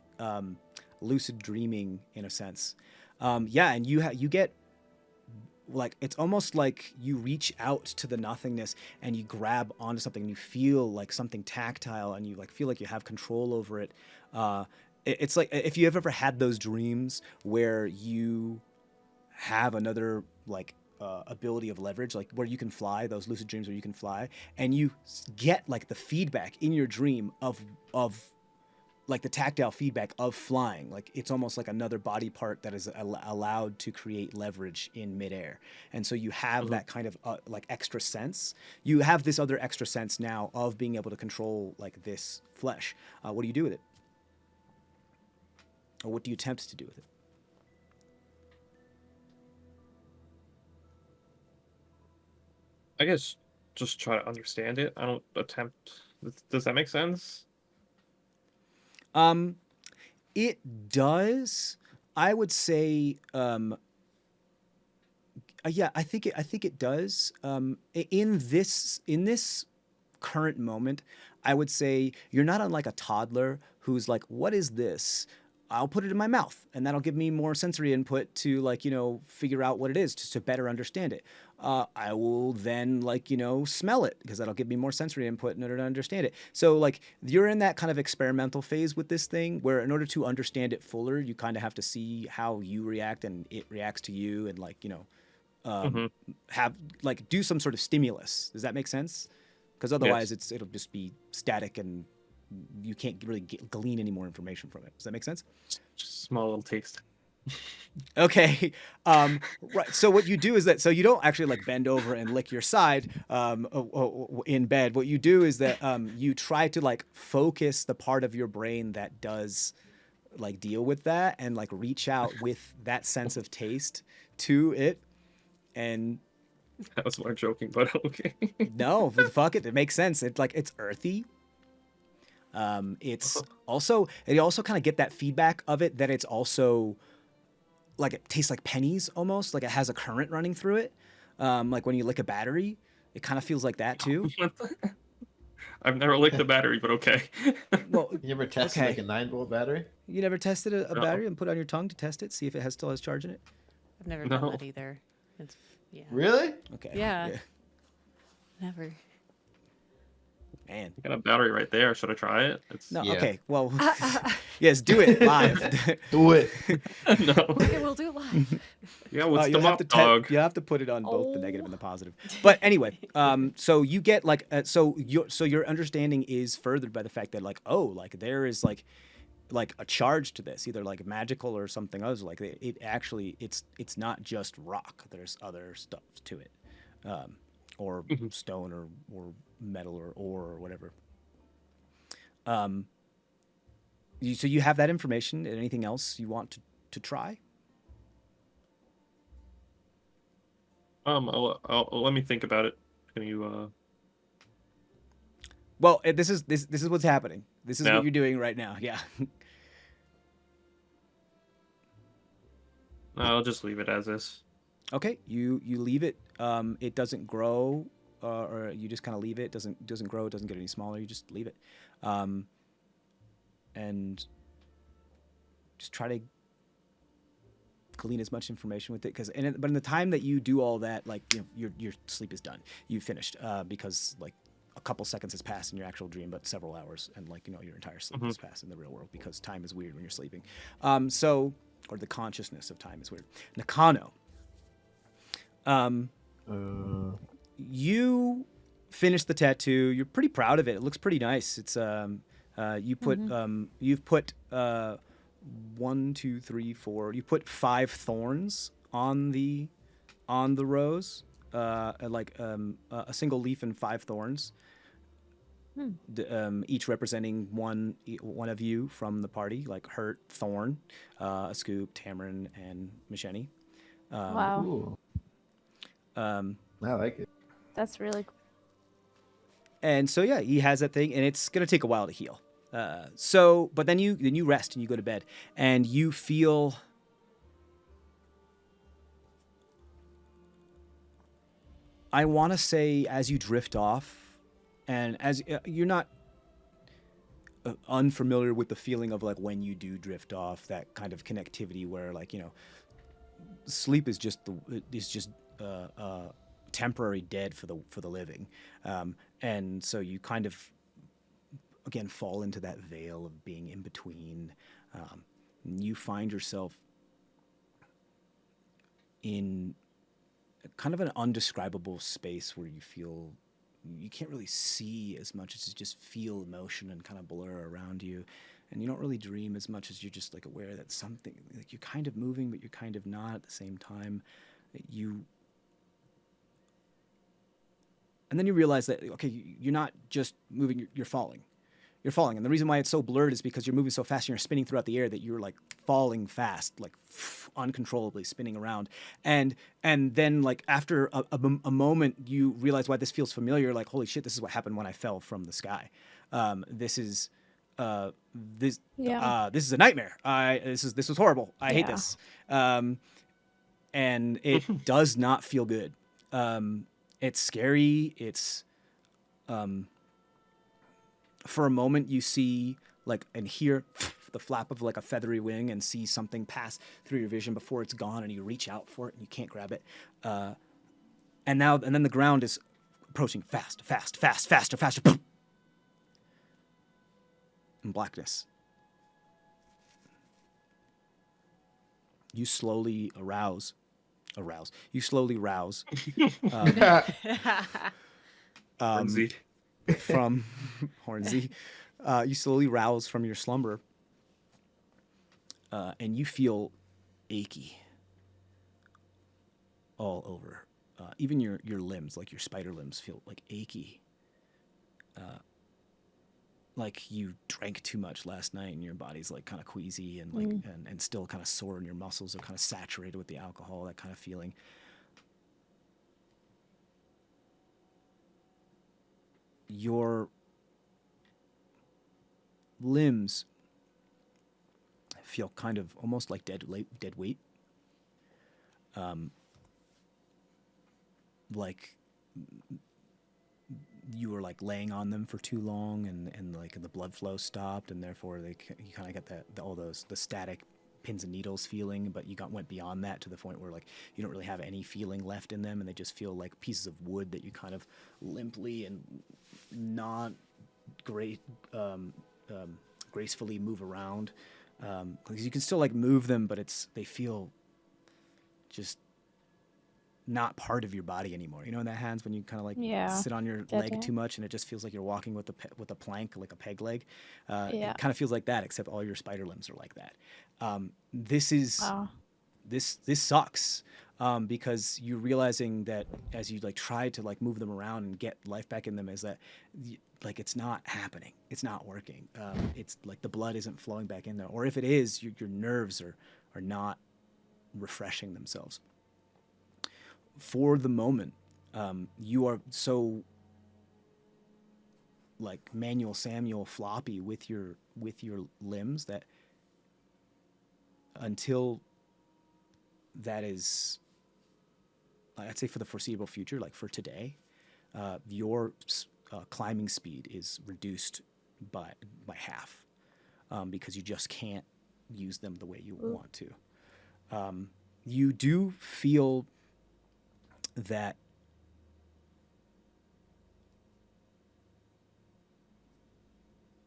lucid dreaming in a sense. Yeah, and you get like it's almost like you reach out to the nothingness and you grab onto something and you feel like something tactile and you like feel like you have control over it. It's like if you have ever had those dreams where you have another like ability of leverage, like where you can fly, those lucid dreams where you can fly, and you get like the feedback in your dream of like the tactile feedback of flying. Like it's almost like another body part that is allowed to create leverage in midair. And so you have that kind of like extra sense. You have this other extra sense now of being able to control like this flesh. What do you do with it? Or what do you attempt to do with it? I guess just try to understand it. I don't attempt. Does that make sense? It does. I would say, yeah, I think it does. In this current moment, I would say you're not unlike a toddler who's like, "What is this?" I'll put it in my mouth, and that'll give me more sensory input to like figure out what it is, just to better understand it. I will then like smell it because that'll give me more sensory input in order to understand it. So like you're in that kind of experimental phase with this thing, where in order to understand it fuller, you kind of have to see how you react and it reacts to you, and like have like do some sort of stimulus. Does that make sense? Because otherwise, it'll just be static and you can't really glean any more information from it. Does that make sense? Just a small little taste. Okay. Right. So what you do is that, so you don't actually like bend over and lick your side in bed. What you do is that you try to like focus the part of your brain that does like deal with that and like reach out with that sense of taste to it. And That was more joking, but okay. no, fuck it. It makes sense. It's like, it's earthy. It's also you also kind of get that feedback of it that it's also like it tastes like pennies almost, like it has a current running through it. Like when you lick a battery, it kind of feels like that too. I've never licked a battery, but okay. Well, You ever tested okay. like a 9-volt battery? You never tested a No. battery and put it on your tongue to test it, see if it still has charge in it? I've never No. done that either. It's, yeah. Really? Okay. Yeah. Never. Man. I got a battery right there. Should I try it? It's No. Yeah. Okay. Well. Yes. Do it live. Do it. no. Okay, we'll do it live. Yeah, what's the you'll have mop, to dog? you have to put it on both the Oh. negative and the positive. But anyway, so you get like so your understanding is furthered by the fact that like like there is like a charge to this, either like magical or something else. Like it actually it's not just rock. There's other stuff to it, or stone or metal or ore or whatever. So you have that information. And anything else you want to try? Let me think about it. Can you Well, this is what's happening. This is Yeah. what you're doing right now. Yeah. I'll just leave it as is. Okay. You leave it. It doesn't grow, or you just kind of leave it. Doesn't grow. It doesn't get any smaller. You just leave it, and just try to glean as much information with it. But in the time that you do all that, like your sleep is done. You finished because like a couple seconds has passed in your actual dream, but several hours, and like your entire sleep has passed in the real world because time is weird when you're sleeping. Or the consciousness of time is weird. Nakano. You finished the tattoo. You're pretty proud of it. It looks pretty nice. It's you've put 1, 2, 3, 4. You put 5 thorns on the rose, like a single leaf and 5 thorns. Each representing one of you from the party, like Hurt, Thorn, Scoop, Tamarin, and Misheni. Wow. Ooh. I like it. That's really cool. And so yeah, he has that thing, and it's gonna take a while to heal. But then you rest and you go to bed, and you feel. I want to say as you drift off, and as you're not unfamiliar with the feeling of like when you do drift off, that kind of connectivity where like sleep is just temporary dead for the living, and so you kind of again fall into that veil of being in between. You find yourself in kind of an undescribable space where you feel you can't really see as much as you just feel emotion and kind of blur around you, and you don't really dream as much as you're just like aware that something, like you're kind of moving but you're kind of not at the same time. And then you realize that okay, you're not just moving, you're falling. You're falling, and the reason why it's so blurred is because you're moving so fast and you're spinning throughout the air that you're like falling fast, like uncontrollably spinning around. And then like after a moment, you realize why this feels familiar. Like holy shit, this is what happened when I fell from the sky. This is a nightmare. This was horrible. I hate this. And it does not feel good. It's scary. It's for a moment you see like and hear the flap of like a feathery wing and see something pass through your vision before it's gone, and you reach out for it and you can't grab it. And then the ground is approaching faster. In blackness. You slowly rouse. Lindsay. From Hornsey, you slowly rouse from your slumber, and you feel achy all over. Even your limbs, like your spider limbs, feel like achy. Like you drank too much last night, and your body's like kind of queasy and like and still kind of sore, and your muscles are kind of saturated with the alcohol. That kind of feeling. Your limbs feel kind of almost like dead weight. Like you were like laying on them for too long, and like the blood flow stopped, and therefore you kind of get all those the static pins and needles feeling, but went beyond that to the point where like you don't really have any feeling left in them, and they just feel like pieces of wood that you kind of limply and not great gracefully move around, because you can still like move them, but they feel just not part of your body anymore. You know, in that hands when you kind of like sit on your leg too much, and it just feels like you're walking with a plank, like a peg leg. It kind of feels like that, except all your spider limbs are like that. This is this sucks, because you're realizing that as you like try to like move them around and get life back in them, is that like it's not happening, it's not working. It's like the blood isn't flowing back in there, or if it is, your nerves are not refreshing themselves. For the moment, you are so like Manuel Samuel floppy with your limbs that until that is, I'd say for the foreseeable future, like for today, your climbing speed is reduced by half, because you just can't use them the way you want to. You do feel that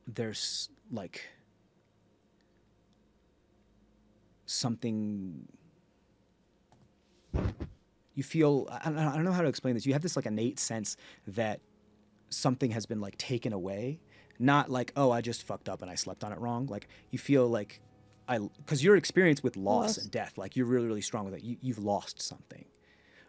there's like something you feel, I don't know how to explain this. You have this like innate sense that something has been like taken away, not like, oh, I just fucked up and I slept on it wrong. Like you feel like because your experience with loss and death, like you're really, really strong with it. You've lost something,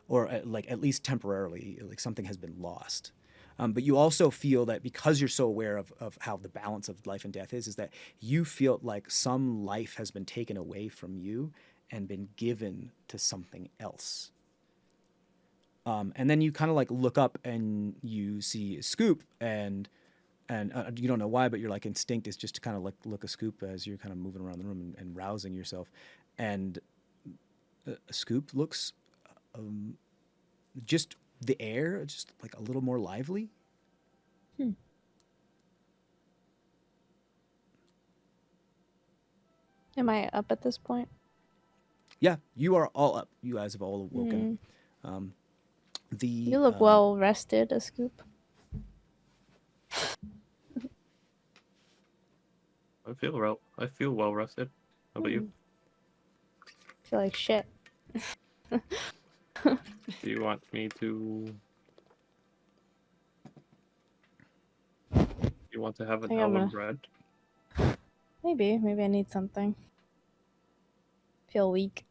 or like at least temporarily, like something has been lost. But you also feel that because you're so aware of how the balance of life and death is that you feel like some life has been taken away from you and been given to something else. And then you kind of like look up and you see a Scoop, and you don't know why, but your like instinct is just to kind of like look a Scoop as you're kind of moving around the room and rousing yourself. And a Scoop looks just the air, just like a little more lively. Am I up at this point? Yeah, you are all up. You guys have all awoken. You look well rested, a Scoop. I feel well rested. How about you? I feel like shit. Do you want me to? You want to have an elven bread? Maybe I need something. Feel weak.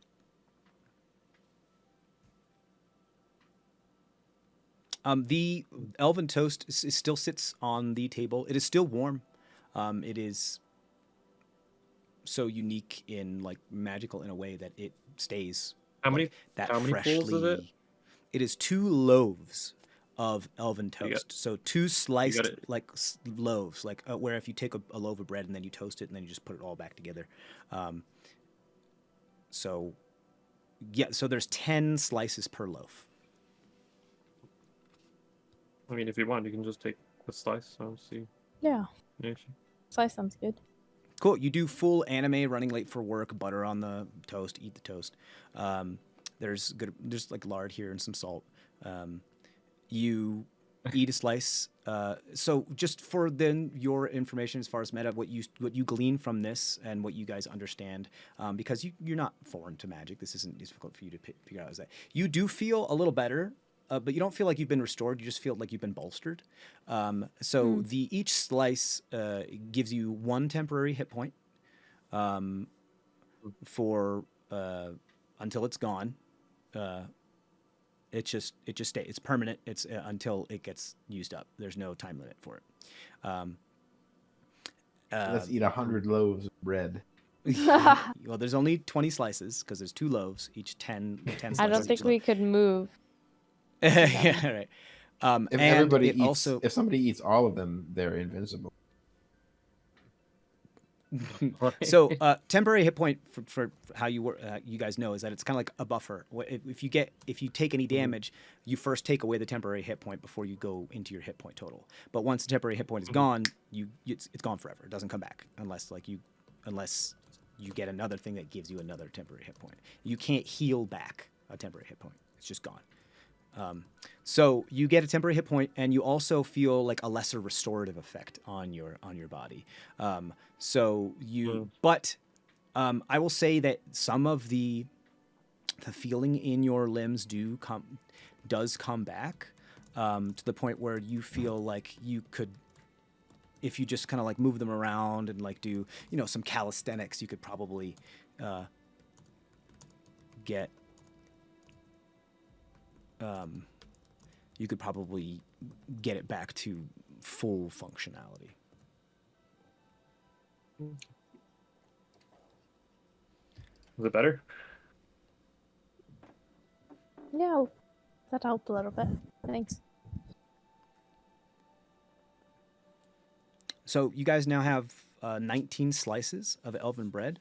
The elven toast still sits on the table. It is still warm. It is so unique in like magical in a way that it stays. How many? That how many freshly, pools is it? It is 2 loaves of elven toast. So 2 sliced like loaves, like where if you take a loaf of bread and then you toast it and then you just put it all back together. So there's 10 slices per loaf. I mean, if you want, you can just take a slice. I don't see. Yeah. Slice sounds good. Cool. You do full anime, running late for work, butter on the toast, eat the toast. There's like lard here and some salt. You eat a slice. So just for then your information as far as meta, what you glean from this and what you guys understand, because you're not foreign to magic. This isn't difficult for you to figure out. Is that you do feel a little better. But you don't feel like you've been restored. You just feel like you've been bolstered. Each slice gives you 1 temporary hit point for until it's gone. It just stays. It's permanent. It's until it gets used up. There's no time limit for it. Let's eat 100 loaves of bread. Well, there's only 20 slices because there's 2 loaves, each 10 slices. I don't think we could move. Yeah, right. If everybody eats, if somebody eats all of them, they're invincible. So temporary hit point for how you guys know is that it's kind of like a buffer. If you take any damage, you first take away the temporary hit point before you go into your hit point total. But once the temporary hit point is gone, it's gone forever. It doesn't come back unless you get another thing that gives you another temporary hit point. You can't heal back a temporary hit point. It's just gone. So you get a temporary hit point, and you also feel like a lesser restorative effect on your body. But I will say that some of the feeling in your limbs does come back to the point where you feel like you could, if you just kind of like move them around and like do some calisthenics, you could probably get. You could probably get it back to full functionality. Is it better? Yeah, that helped a little bit. Thanks. So you guys now have 19 slices of elven bread.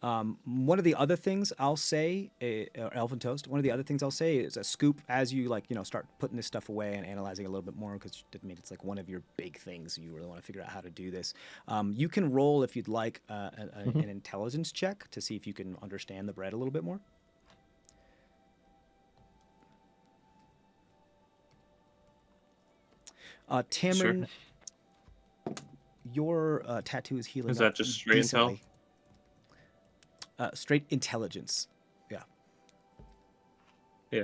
One of the other things I'll say, or elven toast, one of the other things I'll say is a scoop as you start putting this stuff away and analyzing it a little bit more, because it's like one of your big things. You really want to figure out how to do this. You can roll, if you'd like, an intelligence check to see if you can understand the bread a little bit more. Tamron, your tattoo is healing. Is that just straight intel? Straight intelligence. Yeah. Yeah.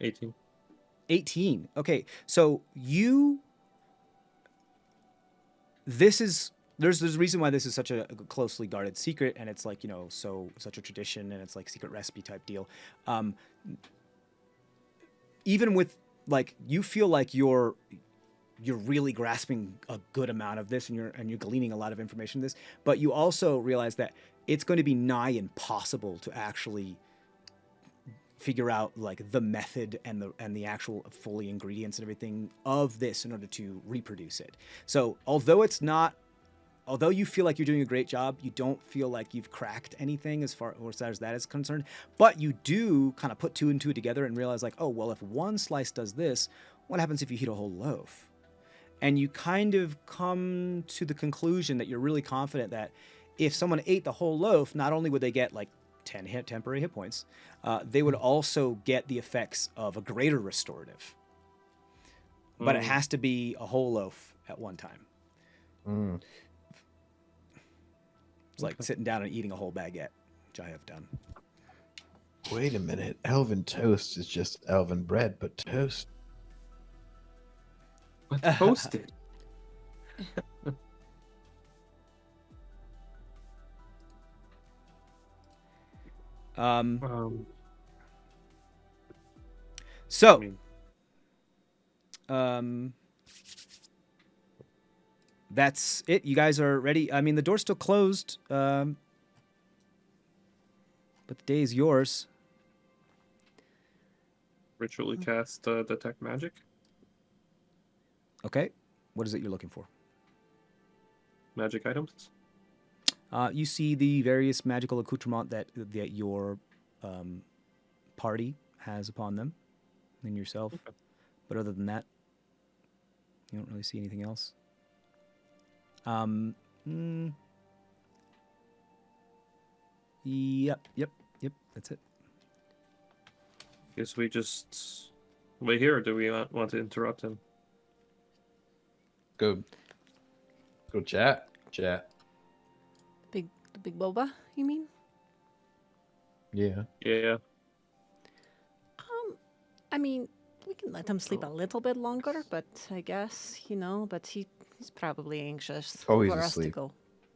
18. 18. Okay. So there's a reason why this is such a closely guarded secret, and it's like, such a tradition, and it's like secret recipe type deal. Even with like, you feel like you're really grasping a good amount of this, and you're gleaning a lot of information in this, but you also realize that it's going to be nigh impossible to actually figure out like the method and the actual fully ingredients and everything of this in order to reproduce it. So although you feel like you're doing a great job, you don't feel like you've cracked anything as far as that is concerned, but you do kind of put two and two together and realize like, oh, well, if one slice does this, what happens if you heat a whole loaf? And you kind of come to the conclusion that you're really confident that if someone ate the whole loaf, not only would they get like 10 temporary hit points, they would also get the effects of a greater restorative. But it has to be a whole loaf at one time. It's like sitting down and eating a whole baguette, which I have done. Wait a minute. Elven toast is just elven bread, but toast. What's toasted? So, that's it. You guys are ready. I mean, the door's still closed, but the day is yours. Ritually cast detect magic. Okay. What is it you're looking for? Magic items. You see the various magical accoutrement that your party has upon them and yourself. Okay. But other than that, you don't really see anything else. Yep. That's it. Guess we just wait here, or do we want to interrupt him? Go chat. The big boba, you mean? Yeah. Yeah. I mean, we can let him sleep a little bit longer, but I guess, but he's probably anxious Oh, he's for us asleep. to go.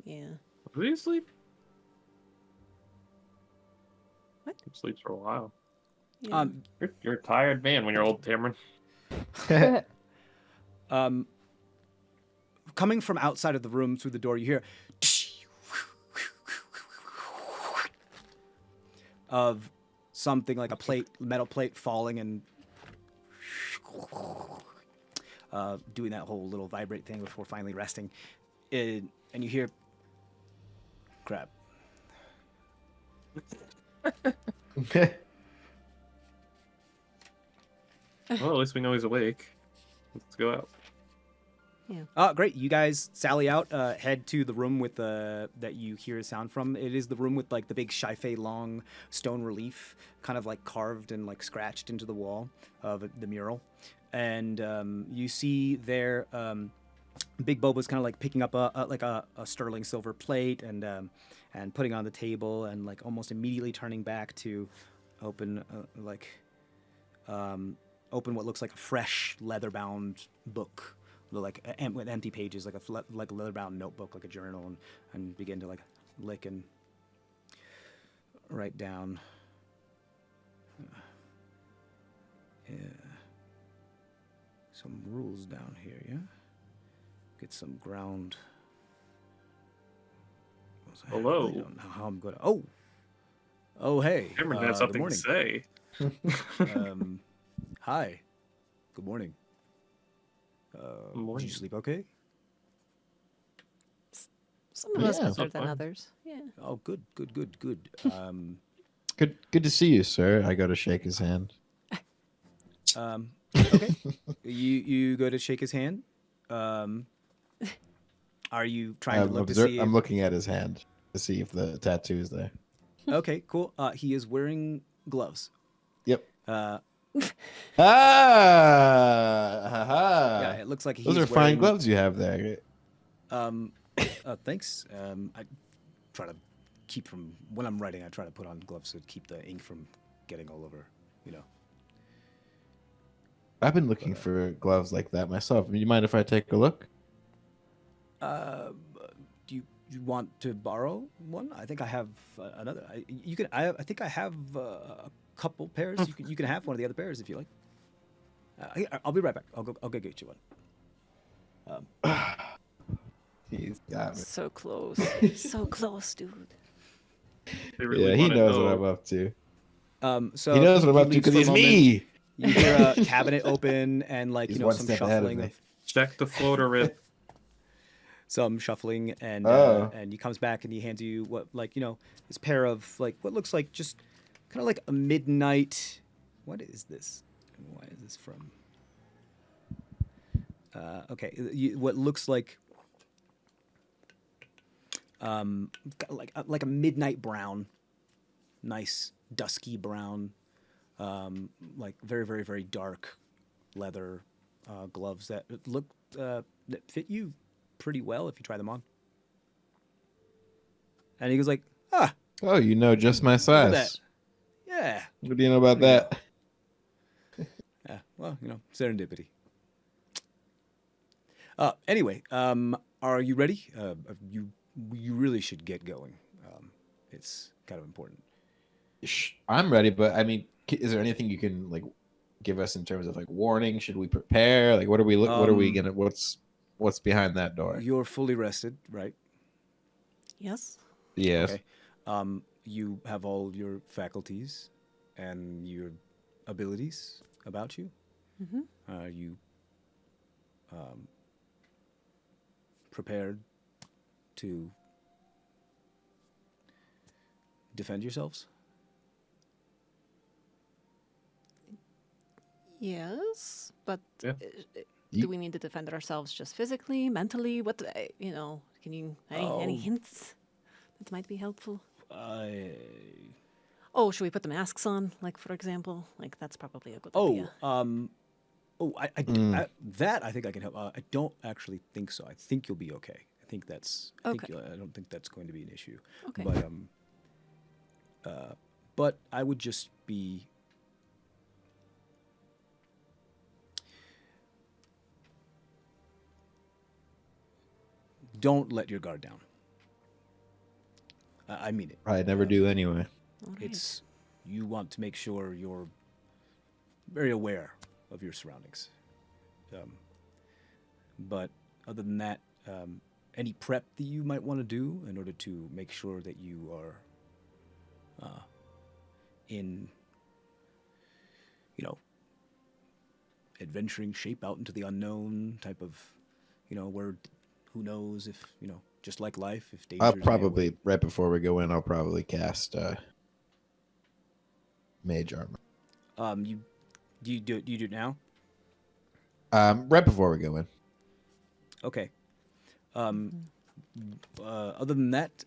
Yeah. Are you asleep? What? He sleeps for a while. Yeah. You're a tired man when you're old, Tamron. Coming from outside of the room through the door, you hear of something like a metal plate falling and doing that whole little vibrate thing before finally resting. and you hear, crap. Well, at least we know he's awake. Let's go out. Great. You guys sally out, head to the room with that you hear a sound from. It is the room with like the big Shai-Fei long stone relief, kind of like carved and like scratched into the wall of the mural. And you see there, Big Boba's kind of like picking up a sterling silver plate and putting it on the table, and like almost immediately turning back to open open what looks like a fresh leather-bound book. Like with empty pages, like a leather-bound notebook, like a journal, and begin to like lick and write down. Yeah, some rules down here. Yeah, get some ground. I Hello. really don't know how I'm gonna. Oh, hey. Cameron has good something to morning. say. Hi. Good morning. Morning. Did you sleep okay? Some of us Yeah. better than Fine. others. Yeah. Oh, good. Good to see you, sir. I go to shake his hand. Okay. You go to shake his hand. Are you trying to look to see? I'm looking at his hand to see if the tattoo is there. Okay, cool. He is wearing gloves. Yep. Uh, yeah, it looks like he's those are wearing, fine gloves you have there. Thanks. I try to keep from when I'm writing. I try to put on gloves to keep the ink from getting all over. You know. I've been looking for gloves like that myself. Do you mind if I take a look? Do you want to borrow one? I think I have another. I think I have a couple pairs. You can have one of the other pairs if you like. I'll be right back. I'll go get you one. He's got me. So close. So close, dude. They really Yeah, he wanna knows know. what I'm up to. So He knows what I'm he up to leaves because for a he's moment. me. You hear a cabinet open and like He's you know one some step ahead of shuffling me. of Check the floater rip. some shuffling and Oh. and he comes back and he hands you what like you know this pair of like what looks like just kind of like a midnight. What is this? And why is this from? Okay, what looks like like a midnight brown, nice dusky brown, like very very very dark leather gloves that look that fit you pretty well if you try them on. And he goes like, ah, Oh, you know just my look at size. that. Yeah. What do you know about There you that? Yeah. Well, you know, serendipity. Anyway, are you ready? You really should get going. It's kind of important. I'm ready, but I mean, is there anything you can like give us in terms of like warning? Should we prepare? Like, what are we gonna? What's behind that door? You're fully rested, right? Yes. Yes. Okay. You have all your faculties and your abilities about you. Mm-hmm. Are you prepared to defend yourselves? Yes, but Yeah. do we need to defend ourselves just physically, mentally? What you know? Can you any hints that might be helpful? Oh, should we put the masks on? Like for example, like that's probably a good idea. That I think I can help. I don't actually think so. I think you'll be okay. I think that's. I Okay. don't think that's going to be an issue. Okay. But I would just be. Don't let your guard down. I mean it. I never do anyway. All right. It's you want to make sure you're very aware of your surroundings. But other than that, any prep that you might want to do in order to make sure that you are in, adventuring shape out into the unknown type of, where who knows if, just like life. If danger I'll is probably right before we go in. I'll probably cast mage armor. you do it now? Right before we go in. Okay. Other than that,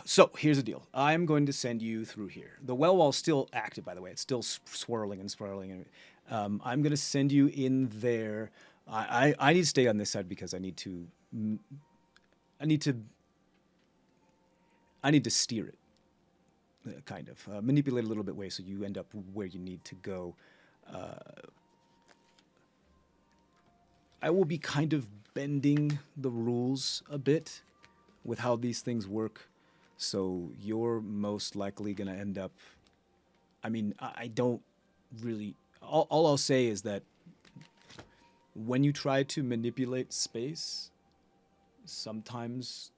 so here's the deal. I'm going to send you through here. The well wall's still active, by the way. It's still swirling and swirling. I'm going to send you in there. I need to stay on this side because I need to steer it, kind of manipulate a little bit way so you end up where you need to go. I will be kind of bending the rules a bit with how these things work. So you're most likely going to end up... I mean, I don't really... All I'll say is that when you try to manipulate space, sometimes,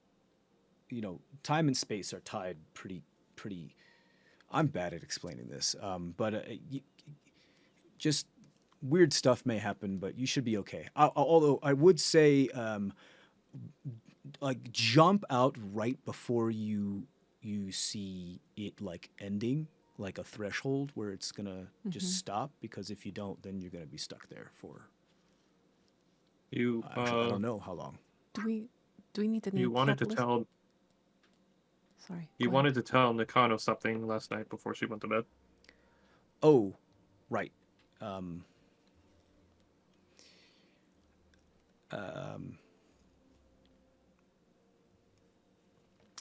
time and space are tied pretty... I'm bad at explaining this, but just weird stuff may happen, but you should be okay. Although I would say... like jump out right before you see it like ending, like a threshold where it's gonna just stop, because if you don't, then you're gonna be stuck there for actually, I don't know how long. Do we need to name You wanted to catalyst? tell Sorry. you go ahead. wanted to tell Nakano something last night before she went to bed. Oh, right.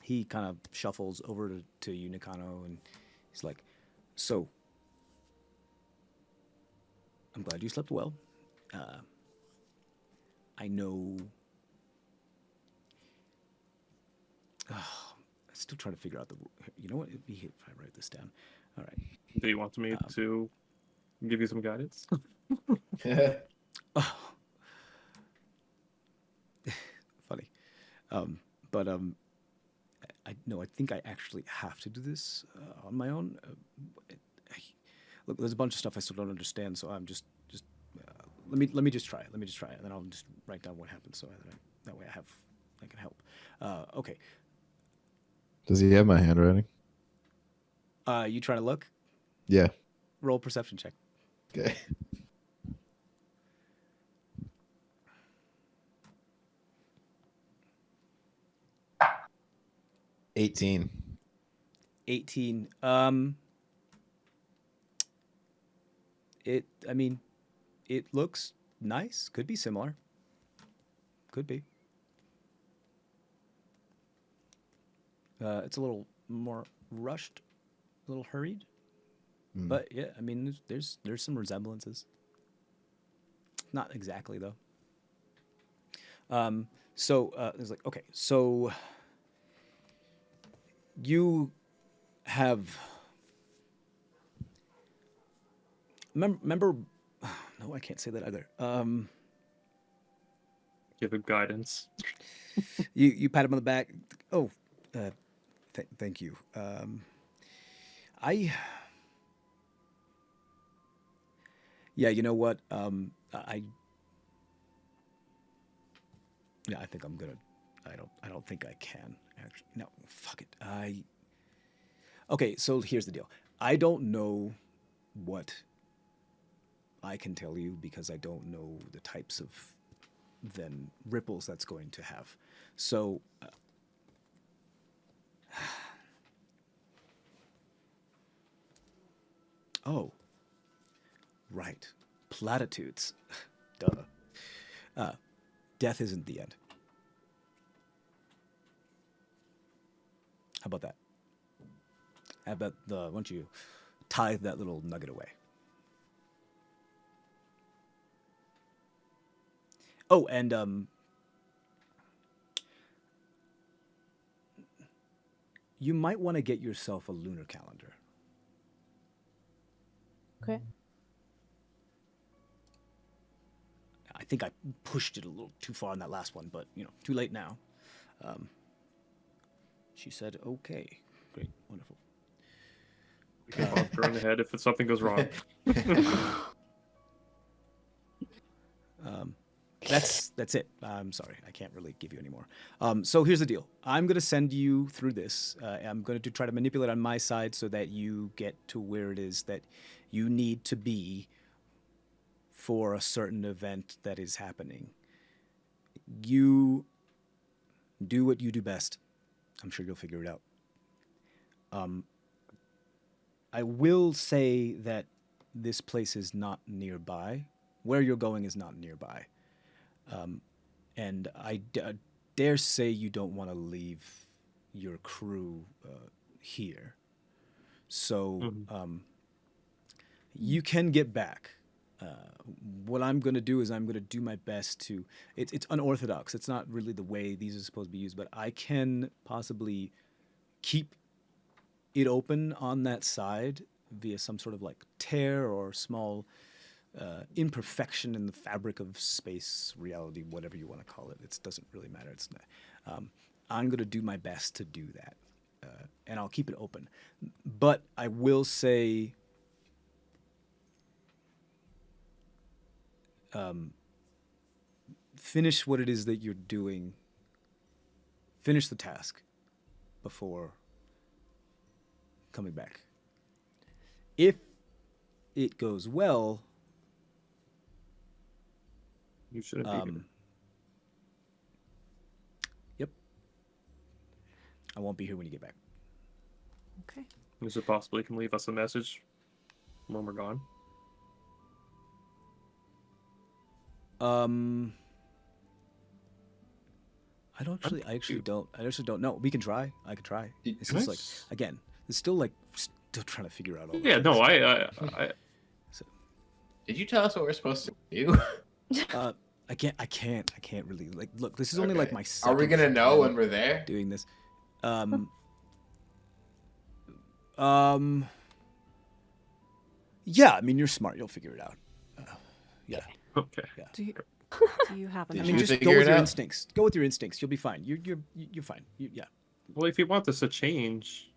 He kind of shuffles over to you, Nakano, and he's like, "So, I'm glad you slept well. I know." I'm still trying to figure out the. You know what? It'd be if I write this down. All right. Do you want me to give you some guidance? Funny. I think I actually have to do this on my own. Look, there's a bunch of stuff I still don't understand, so I'm just let me just try it. Let me just try it, and then I'll just write down what happened, so that way I can help. Okay. Does he have my handwriting? You trying to look? Yeah. Roll perception check. Okay. $18. 18. It looks nice. Could be similar. Could be. It's a little more rushed, a little hurried. But yeah, I mean, there's some resemblances. Not exactly though. It's like, okay, so you have remember no, I can't say that either. Give him guidance. You pat him on the back. Oh, thank you. Yeah, you know what? I think I'm gonna. I don't think I can actually. No, fuck it. Okay, so here's the deal. I don't know what I can tell you because I don't know the types of then ripples that's going to have. So. Oh. Right. Platitudes. Duh. Death isn't the end. How about that? How about why don't you tithe that little nugget away? Oh, and you might want to get yourself a lunar calendar. Okay. I think I pushed it a little too far on that last one, but too late now. She said, "Okay, great, wonderful." We can bump her in the head if something goes wrong. that's it. I'm sorry, I can't really give you any more. So here's the deal. I'm gonna send you through this. I'm going to try to manipulate on my side so that you get to where it is that you need to be for a certain event that is happening. You do what you do best. I'm sure you'll figure it out. I will say that this place is not nearby. Where you're going is not nearby. And I dare say you don't want to leave your crew here. So you can get back. What I'm going to do is I'm going to do my best to... It's unorthodox. It's not really the way these are supposed to be used, but I can possibly keep it open on that side via some sort of like tear or small imperfection in the fabric of space, reality, whatever you want to call it. It doesn't really matter. It's not, I'm going to do my best to do that, and I'll keep it open. But I will say, finish what it is that you're doing. Finish the task before coming back. If it goes well, You shouldn't be here. Yep. I won't be here when you get back. Okay. Is it possible you can leave us a message when we're gone? I actually don't know. We can try. I can try. It's just like, again, it's still like still trying to figure out all. Yeah, no, I Did you tell us what we're supposed to do? I can't really like. Look, this is only like my. Are we gonna know when we're there? Doing this? Yeah, I mean, you're smart. You'll figure it out. Yeah. okay. Yeah. Do you happen Did to I mean, you just figure go with it your out? instincts. Go with your instincts. You'll be fine. You're fine. Yeah. Well, if you want this to change,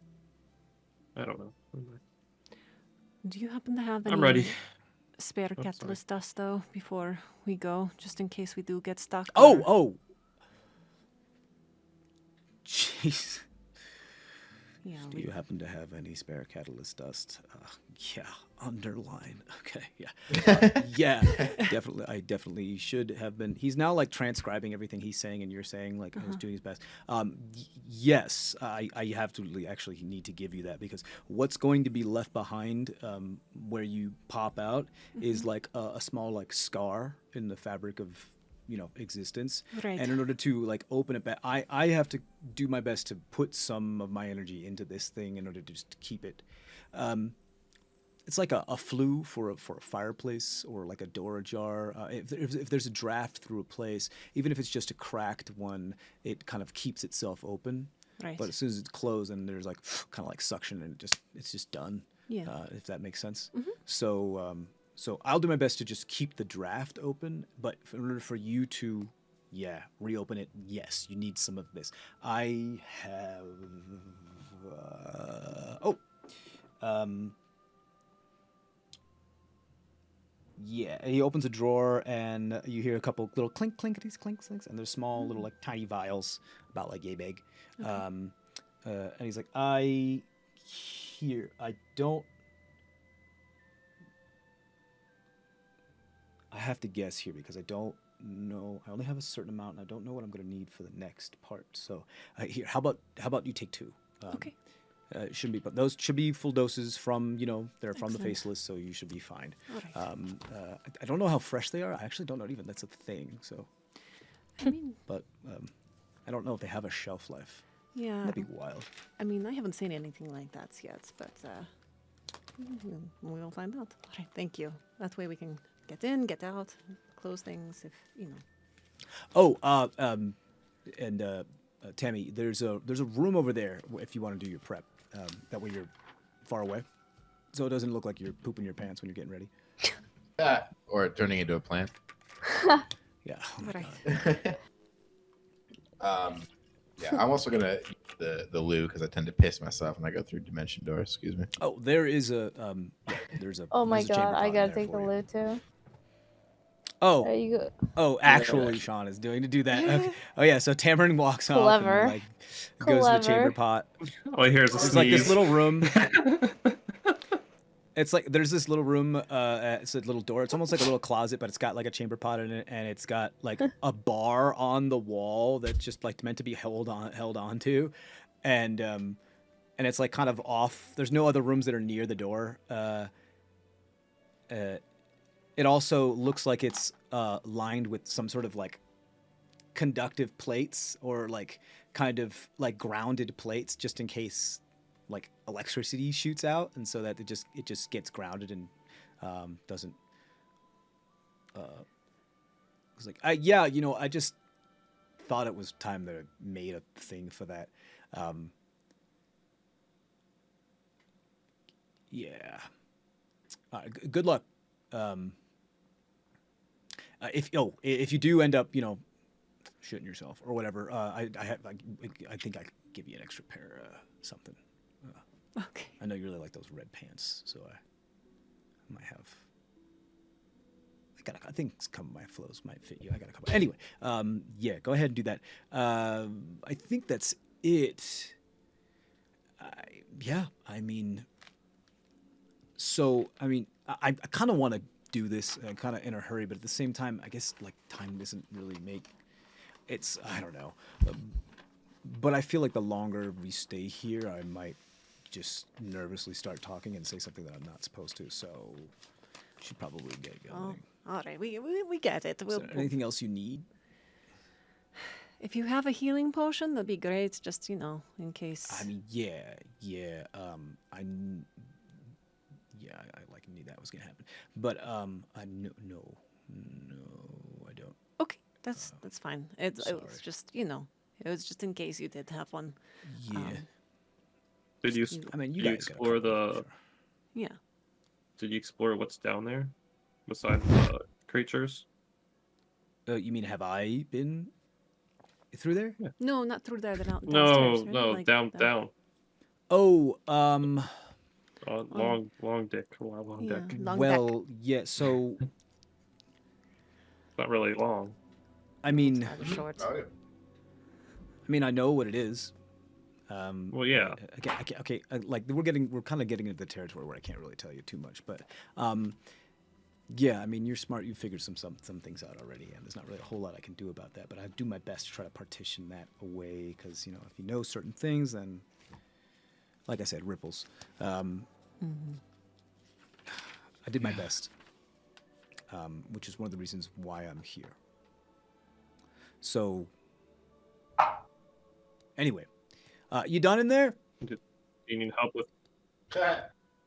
I don't know. Do you happen to have any I'm ready. spare sorry. catalyst dust though before we go, just in case we do get stuck? or- Oh. Jeez. Yeah. Do you happen to have any spare catalyst dust? Yeah, underline. Okay, yeah. Yeah, definitely. I definitely should have been. He's now like transcribing everything he's saying and you're saying, like, he's doing his best. Yes, I have to actually need to give you that because what's going to be left behind where you pop out is like a small like scar in the fabric of existence. Right. And in order to like open it back, I have to do my best to put some of my energy into this thing in order to just keep it. It's like a flue for a fireplace or like a door ajar. If there's a draft through a place, even if it's just a cracked one, it kind of keeps itself open. Right. But as soon as it's closed and there's like kind of like suction and it's just done. Yeah. If that makes sense. So I'll do my best to just keep the draft open, but in order for you to, reopen it, yes, you need some of this. I have, he opens a drawer and you hear a couple little clinks, and there's small little like tiny vials about like yay big. And he's like, I have to guess here because I don't know. I only have a certain amount, and I don't know what I'm going to need for the next part. So here, how about you take 2? Okay. It shouldn't be, but those should be full doses from they're from the Excellent. Faceless, so you should be fine. All right. I don't know how fresh they are. I actually don't know even that's a thing. So, I mean, but I don't know if they have a shelf life. yeah. That'd be wild. I mean, I haven't seen anything like that yet, but we'll find out. All right. Thank you. That way we can get in, get out, close things if. Oh, and Tammy, there's a room over there if you want to do your prep. That way you're far away, so it doesn't look like you're pooping your pants when you're getting ready. Or turning into a plant. Yeah. Oh my Right. Yeah, I'm also gonna use the loo because I tend to piss myself when I go through dimension doors. Excuse me. Oh, there is a there's a. Oh my there's a chamber god, I pot in gotta there take the for you. loot too. Oh, There you go. oh, actually, Sean is doing to do that. Okay. Oh yeah, so Tamarind walks off and Clever. like goes to the chamber Clever. pot. All I hear is a There's like this sneeze. little room. It's like there's this little room. It's a little door. It's almost like a little closet, but it's got like a chamber pot in it, and it's got like a bar on the wall that's just like meant to be held on to, and it's like kind of off. There's no other rooms that are near the door. It also looks like it's lined with some sort of like conductive plates or like kind of like grounded plates, just in case like electricity shoots out, and so that it just gets grounded and doesn't. It's like I just thought it was time to made a thing for that. Yeah. Good luck. If you do end up shitting yourself or whatever, I think I could give you an extra pair something. Okay. I know you really like those red pants, so I might have. I think some of my flows might fit you. I got a couple. Anyway, yeah, go ahead and do that. I think that's it. I kind of want to do this kind of in a hurry, but at the same time, I guess like time doesn't really make. I don't know, but I feel like the longer we stay here, I might just nervously start talking and say something that I'm not supposed to. So, should probably get going. Oh, all right, we get it. Is there anything else you need? If you have a healing potion, that'd be great. Just in case. I mean, yeah. I like knew that was gonna happen, but no, I don't. Okay, that's fine. It sorry. was just it was just in case you did have one. Yeah. Did you? I mean, you did you guys got a explore couple, sure. Yeah. Did you explore what's down there, besides the creatures? You mean have I been through there? Yeah. No, not through there. Downstairs. No, Right? no, Like down. Oh, Long dick. Long Yeah. deck. Long well, yeah. So, Not really long. I mean, rather short. I know what it is. Well, yeah. Okay. Like we're kind of getting into the territory where I can't really tell you too much, but yeah. I mean, you're smart. You figured some things out already, and there's not really a whole lot I can do about that. But I do my best to try to partition that away, because if you know certain things, then, like I said, ripples. I did my best, which is one of the reasons why I'm here. So, anyway, you done in there? Do you need help with?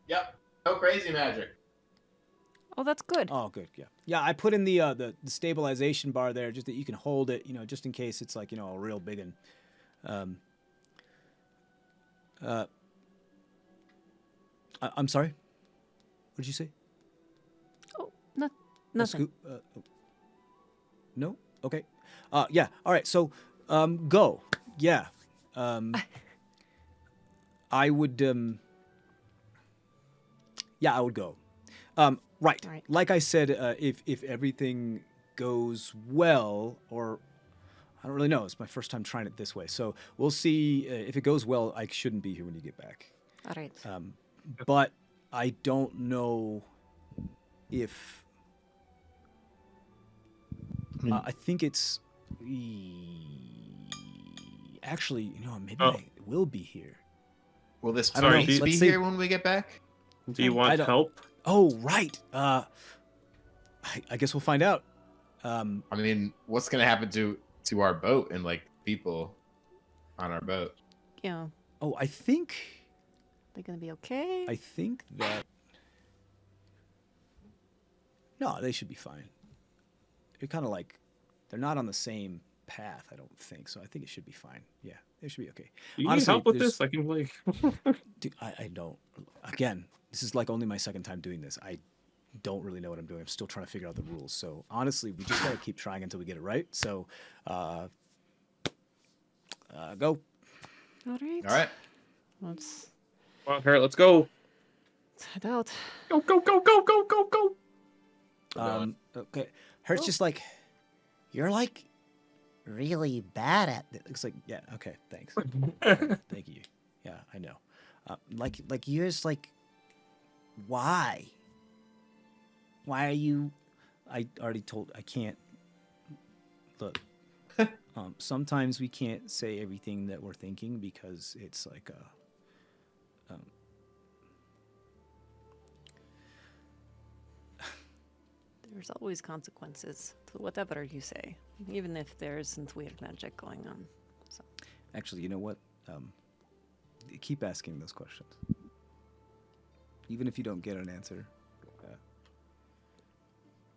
Yep. No crazy magic. Oh, that's good. Oh, good. Yeah, yeah. I put in the stabilization bar there, just that you can hold it, just in case it's like a real big one. I'm sorry. What did you say? Oh, nothing. No. Okay. Yeah. All right. So, go. Yeah. I would. Yeah, I would go. Right. Right. Like I said, if everything goes well, or I don't really know. It's my first time trying it this way, so we'll see. If it goes well, I shouldn't be here when you get back. All right. But I don't know if. I think it's. Actually, maybe I will be here. Will this I don't know. place be Let's see. here when we get back? Do you I want don't- help? Oh, right. I guess we'll find out. I mean, what's gonna happen to our boat and like people on our boat? Yeah. Oh, I think They're gonna be okay. that. No, they should be fine. They're kind of like, they're not on the same path, I don't think. So I think it should be fine. Yeah, they should be okay. Do you Honestly, need help with there's- this? I can like. Dude, I don't. Again, this is like only my second time doing this. I don't really know what I'm doing. I'm still trying to figure out the rules. So honestly, we just gotta keep trying until we get it right. So, go. All right. All right. Let's Come on, Harriet, let's go. head out. Go. Okay. Hurt's just like, you're like Really bad at this. Looks like, yeah, okay, thanks. Thank you. Yeah, I know. Like you're just like, why? Why are you? I already told, I can't. Look, sometimes we can't say everything that we're thinking because it's like There's always consequences to whatever you say, even if there's some weird magic going on. So. Actually, you know what? Keep asking those questions. Even if you don't get an answer,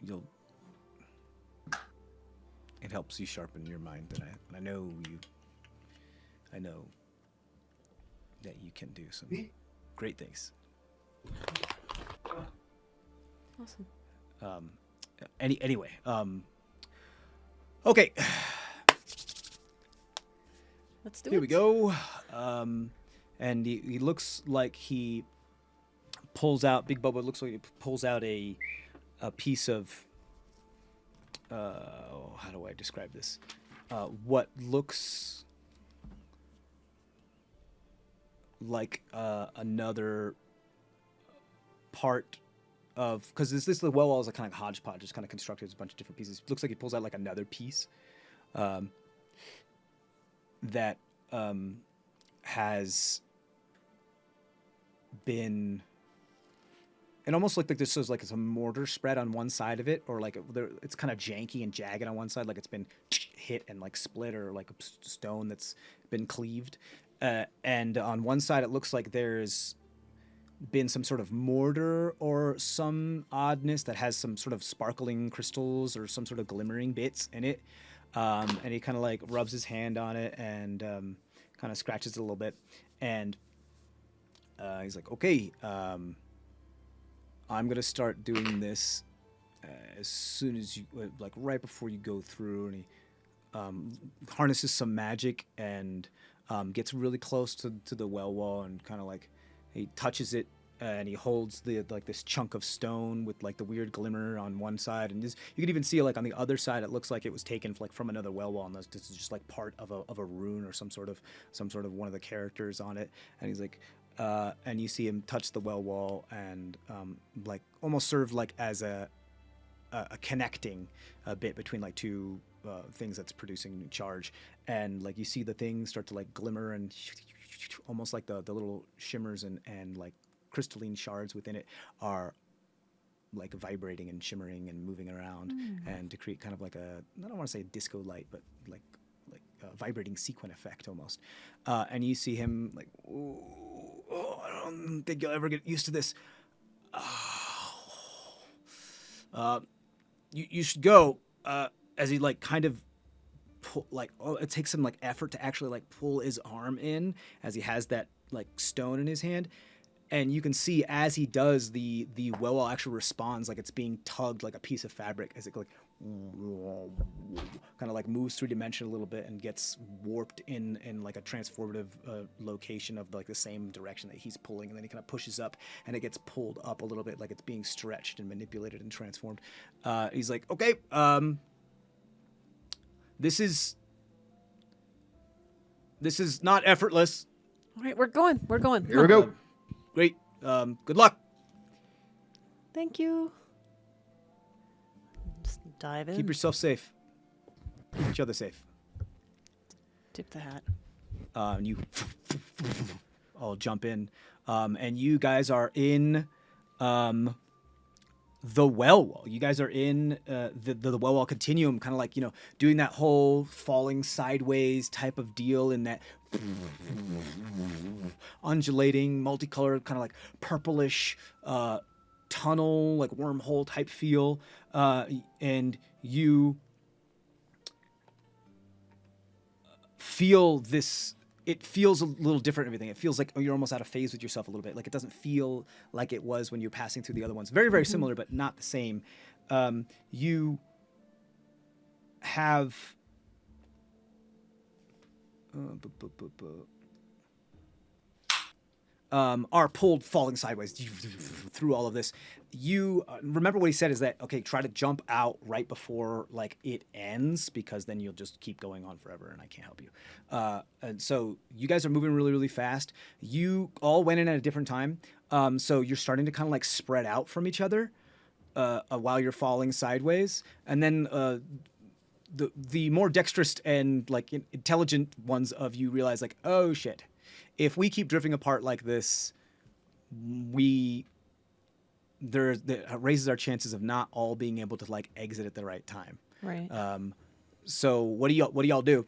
you'll. It helps you sharpen your mind, and I know you. I know that you can do some great things. Awesome. Anyway. Okay. Let's do Here it. we go. And he looks like he pulls out. Big Bubba looks like he pulls out a piece of. How do I describe this? What looks like another part of, because this the well wall is a kind of hodgepodge, just kind of constructed as a bunch of different pieces. Looks like he pulls out like another piece that has been. It almost looked like this was like it's a mortar spread on one side of it, or like it's kind of janky and jagged on one side, like it's been hit and like split, or like a stone that's been cleaved. And on one side, it looks like there's been some sort of mortar or some oddness that has some sort of sparkling crystals or some sort of glimmering bits in it. And he kind of like rubs his hand on it and kind of scratches it a little bit. And he's like, okay, I'm going to start doing this as soon as you, like right before you go through. And he harnesses some magic and gets really close to the well wall and kind of like he touches it and he holds the like this chunk of stone with like the weird glimmer on one side, and you can even see like on the other side it looks like it was taken like from another well wall, and this is just like part of a rune or some sort of one of the characters on it. And he's like and you see him touch the well wall and like almost serve like as a connecting bit between like two things that's producing charge, and like you see the thing start to like glimmer and almost like the little shimmers and like crystalline shards within it are like vibrating and shimmering and moving around and to create kind of like I don't want to say disco light, but like a vibrating sequin effect almost. And you see him like, oh, I don't think you'll ever get used to this. You should go. As he like kind of pull, like, it takes some like effort to actually like pull his arm in as he has that like stone in his hand, and you can see as he does the well wall actually responds like it's being tugged like a piece of fabric as it like kind of like moves through dimension a little bit and gets warped in like a transformative location of like the same direction that he's pulling, and then he kind of pushes up and it gets pulled up a little bit like it's being stretched and manipulated and transformed. He's like, okay, this is not effortless. All right, we're going. Here we go. Great. Good luck. Thank you. Just dive in. Keep yourself safe. Keep each other safe. Tip the hat. And you all jump in. And you guys are in the well wall. You guys are in the well wall continuum, kind of like, doing that whole falling sideways type of deal in that undulating, multicolored, kind of like purplish tunnel, like wormhole type feel. And you feel this. It feels a little different, everything. It feels like you're almost out of phase with yourself a little bit. Like it doesn't feel like it was when you're passing through the other ones. Very, very similar, but not the same. You have... are pulled falling sideways through all of this. You remember what he said is that, okay, try to jump out right before like it ends, because then you'll just keep going on forever and I can't help you. And so you guys are moving really, really fast. You all went in at a different time. So you're starting to kind of like spread out from each other while you're falling sideways. And then the more dexterous and like intelligent ones of you realize like, oh shit, if we keep drifting apart like this, that raises our chances of not all being able to like exit at the right time. Right. So what do y'all do?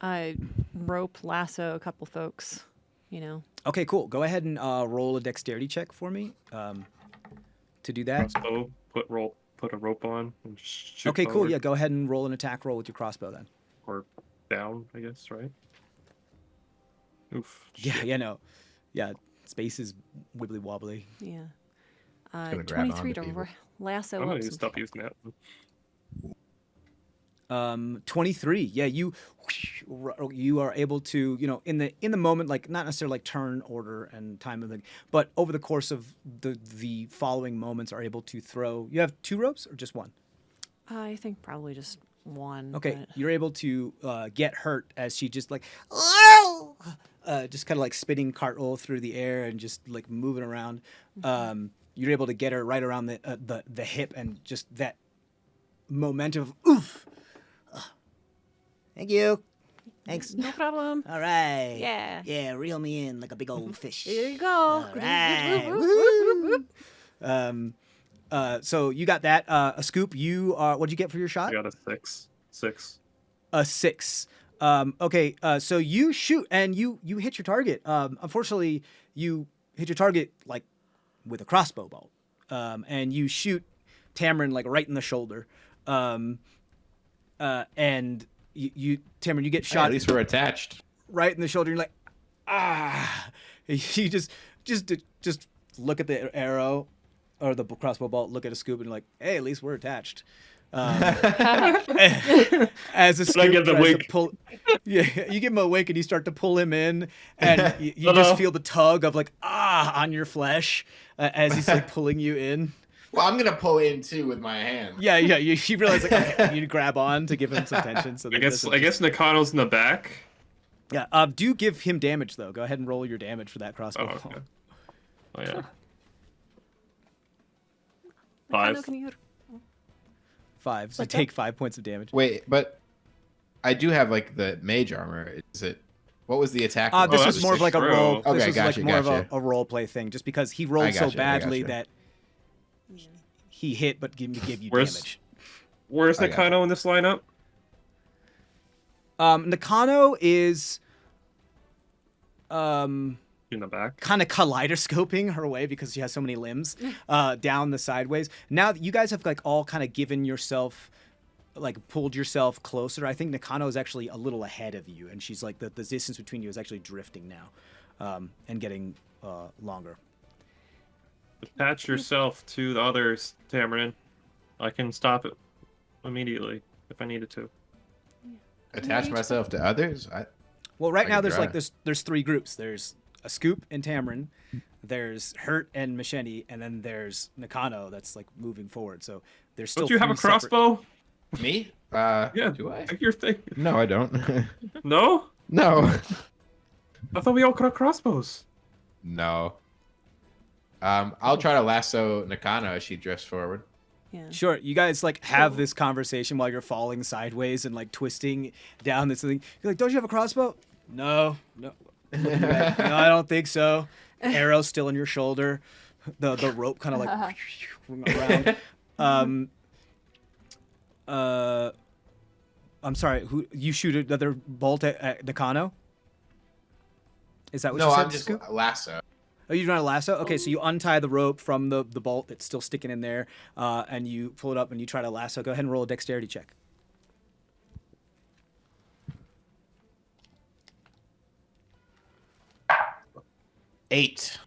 I rope lasso a couple folks, you know. Okay, cool. Go ahead and roll a dexterity check for me to do that. Crossbow, put a rope on and shoot Okay, cool. forward. Yeah, go ahead and roll an attack roll with your crossbow then. Or down, I guess, right? Oof. Yeah, no. Yeah, space is wibbly wobbly. Yeah. gonna grab 23 onto to people. lasso I'm up gonna some stop using that. 23. Yeah, you are able to, you know, in the moment, like not necessarily like turn order and time of the, but over the course of the following moments are able to throw. You have 2 ropes or just one? I think probably just one. Okay, but- you're able to get hurt as she just like just kind of like spinning cartwheel through the air and just like moving around. You're able to get her right around the hip, and just that momentum of oof. Thank you. Thanks. No problem. All right. Yeah. Yeah, reel me in like a big old fish. Here you go. All right. So you got that. A scoop. You are. What'd you get for your shot? I got a 6. 6. A 6. Okay. So you shoot and you hit your target. Unfortunately, you hit your target like with a crossbow bolt, and you shoot Tamarin like right in the shoulder. And you Tamarin, you get Hey, shot at least we're attached. right in the shoulder. You're like, ah. You just look at the arrow or the crossbow bolt. Look at a scoop and you're like, hey, at least we're attached. As a scoop give the tries to wink. pull, yeah, you give him a wink and you start to pull him in, and you Uh-oh. just feel the tug of like on your flesh as he's like pulling you in. Well, I'm gonna pull in too with my hand. Yeah. You realize like okay, you need to grab on to give him some tension. So I that guess doesn't- Nakano's in the back. Yeah. Do give him damage though. Go ahead and roll your damage for that crossbow. Oh, okay. Oh yeah. Nakano, 5. can you- 5. So What's take 5 points of damage. Wait, but I do have like the mage armor. Is it? What was the attack? This Oh, was that's more of like a true. role. Okay, this was gotcha, like more of gotcha. a role play thing, just because he rolled so gotcha, I badly gotcha. that he hit, but give you Where's- damage. Where's I got Nakano in this lineup? Nakano is In the back. kind of kaleidoscoping her way because she has so many limbs down the sideways. Now that you guys have like all kind of given yourself, like pulled yourself closer, I think Nakano is actually a little ahead of you, and she's like the distance between you is actually drifting now, and getting longer. Attach yourself to the others, Tamarin. I can stop it immediately if I needed to. Attach myself to others. Well, right I now can there's try. like there's 3 groups. There's a Scoop and Tamarin, there's Hurt and Machete, and then there's Nakano that's like moving forward. So there's still. Don't you have a 3 separate- crossbow? Me? Yeah. Do I? Take your thing. No, I don't. No? No. I thought we all got crossbows. No. I'll try to lasso Nakano as she drifts forward. Yeah. Sure, you guys like have this conversation while you're falling sideways and like twisting down this thing. You're like, "Don't you have a crossbow?" No. Looking back, no, I don't think so. Arrow's still in your shoulder. The rope kind of like around. I'm sorry. Who you shoot another bolt at Nakano? Is that what No, you said? I'm just Scoop? lasso. Oh, you're doing a lasso? Okay, so you untie the rope from the bolt that's still sticking in there, and you pull it up and you try to lasso. Go ahead and roll a dexterity check. Eight.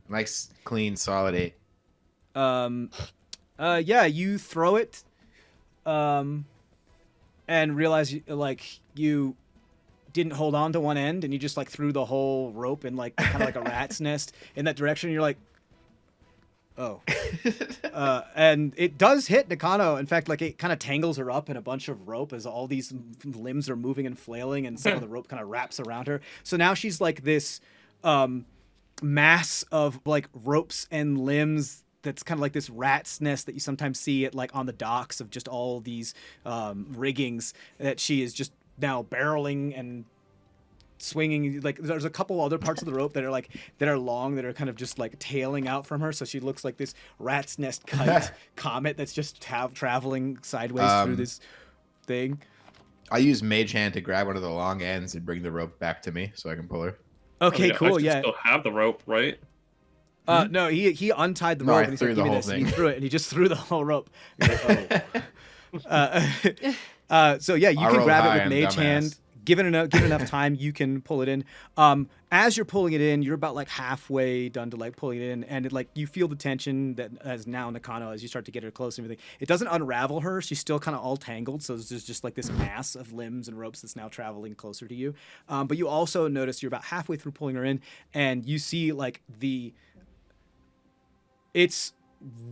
Nice, clean, solid 8. Yeah, you throw it, and realize like you didn't hold on to one end and you just like threw the whole rope in like kind of like a rat's nest in that direction. And you're like, oh. And it does hit Nakano. In fact, like it kind of tangles her up in a bunch of rope as all these limbs are moving and flailing, and some of the rope kind of wraps around her. So now she's like this mass of like ropes and limbs that's kind of like this rat's nest that you sometimes see at like on the docks of just all these riggings that she is just now barreling and swinging. Like there's a couple other parts of the rope that are long that are kind of just like tailing out from her, so she looks like this rat's nest kite comet that's just traveling sideways through this thing. I use Mage Hand to grab one of the long ends and bring the rope back to me so I can pull her. Okay, cool. I should Yeah. still have the rope, right? No, he untied the No, rope I and he's threw like, the "Give me whole this." And he thing. threw it, and he just threw the whole rope. You're like, oh. So yeah, you I can rolled grab high it with on Mage dumbass. Hand. Given enough time, you can pull it in. As you're pulling it in, you're about like halfway done to like pulling it in, and it, like you feel the tension that as now Nakano, as you start to get her close and everything. It doesn't unravel her; she's still kind of all tangled. So there's just like this mass of limbs and ropes that's now traveling closer to you. But you also notice you're about halfway through pulling her in, and you see like it's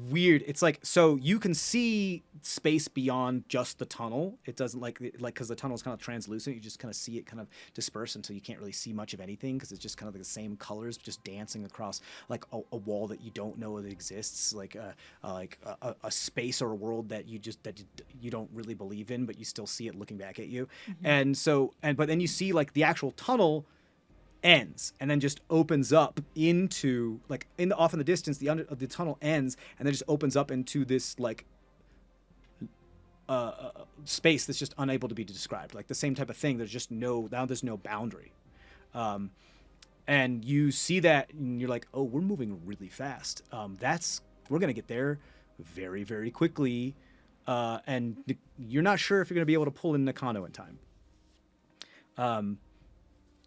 weird. It's like, so you can see space beyond just the tunnel. It doesn't like because the tunnel is kind of translucent. You just kind of see it kind of disperse until you can't really see much of anything because it's just kind of like the same colors just dancing across like a wall that you don't know that exists, like a space or a world that you don't really believe in, but you still see it looking back at you. But then you see like the actual tunnel ends and then just opens up into like off in the distance. The tunnel ends and then just opens up into this like space that's just unable to be described, like the same type of thing. There's no boundary, and you see that and you're like, oh, we're moving really fast. We're gonna get there very, very quickly, and you're not sure if you're gonna be able to pull in Nakano in time.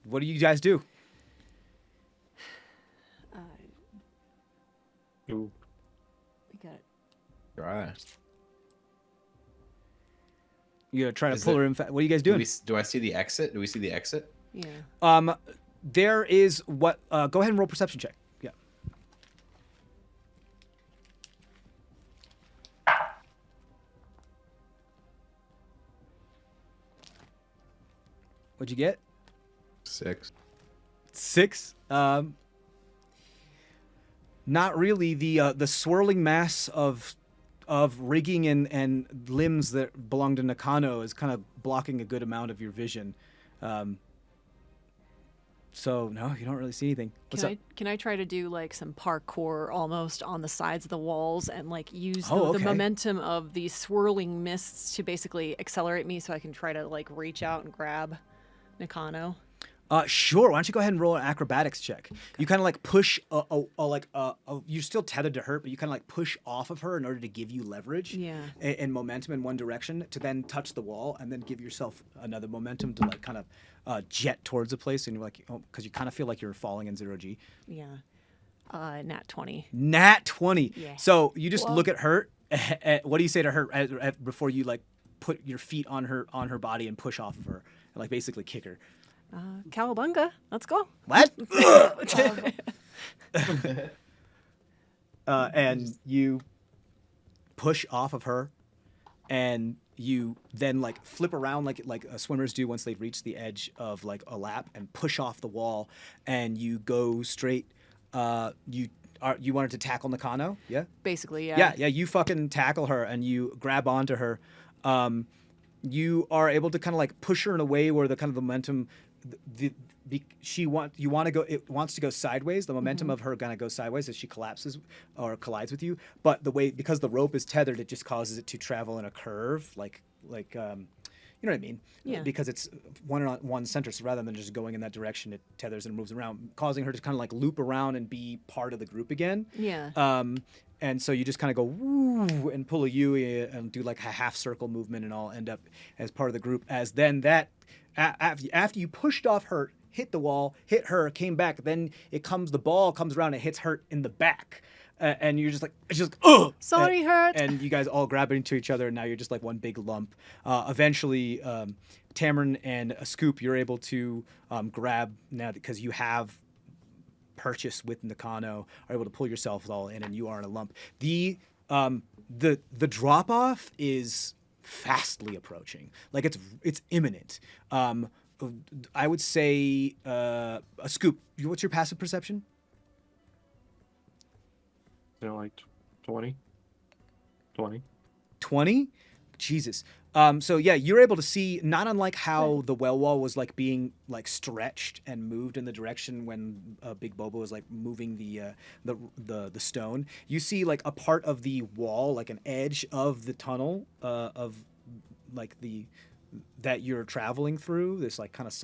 What do you guys do? Ooh. We got it. Right. You gonna try to Is pull it- her in? What are you guys doing? Do I see the exit? Do we see the exit? Yeah. There is what? Go ahead and roll perception check. Yeah. What'd you get? 6. 6. Not really. The swirling mass of rigging and limbs that belong to Nakano is kind of blocking a good amount of your vision. So no, you don't really see anything. What's up? Can I try to do like some parkour almost on the sides of the walls and like use Oh, the okay. momentum of these swirling mists to basically accelerate me so I can try to like reach out and grab Nakano? Sure. Why don't you go ahead and roll an acrobatics check? You kind of like push, you're still tethered to her, but you kind of like push off of her in order to give you leverage and momentum in one direction to then touch the wall and then give yourself another momentum to like kind of jet towards a place. And you're like, because you kind of feel like you're falling in 0G. Yeah. Nat 20. Nat 20. Yeah. So you just look at her. What do you say to her before you like put your feet on her body and push off of her and like basically kick her? Cowabunga. Let's go. What? And you push off of her, and you then like flip around like swimmers do once they've reached the edge of like a lap, and push off the wall, and you go straight. You wanted to tackle Nakano, yeah? Basically, yeah. Yeah. You fucking tackle her, and you grab onto her. You are able to kind of like push her in a way where the kind of momentum. It wants to go sideways. The momentum of her gonna go sideways as she collapses or collides with you. But because the rope is tethered, it just causes it to travel in a curve, like you know what I mean? Yeah. Because it's one center, so rather than just going in that direction, it tethers and moves around, causing her to kind of like loop around and be part of the group again. Yeah. And so you just kind of go woo and pull a Yui and do like a half circle movement and all end up as part of the group. As then that after you pushed off her, hit the wall, hit her, came back, then the ball comes around and hits her in the back. and you're just like, oh, Sorry, hurt. and you guys all grab into each other, and now you're just like one big lump. Eventually, Tamron and a Scoop, you're able to grab now because you have purchase with Nakano, are able to pull yourselves all in, and you are in a lump. The drop off is fastly approaching, like it's imminent. I would say a Scoop. What's your passive perception? Like 20. 20. 20? Jesus. So yeah, you're able to see, not unlike how the well wall was like being like stretched and moved in the direction when Big Bobo was like moving the stone. You see like a part of the wall, like an edge of the tunnel of like that you're traveling through, this like kind of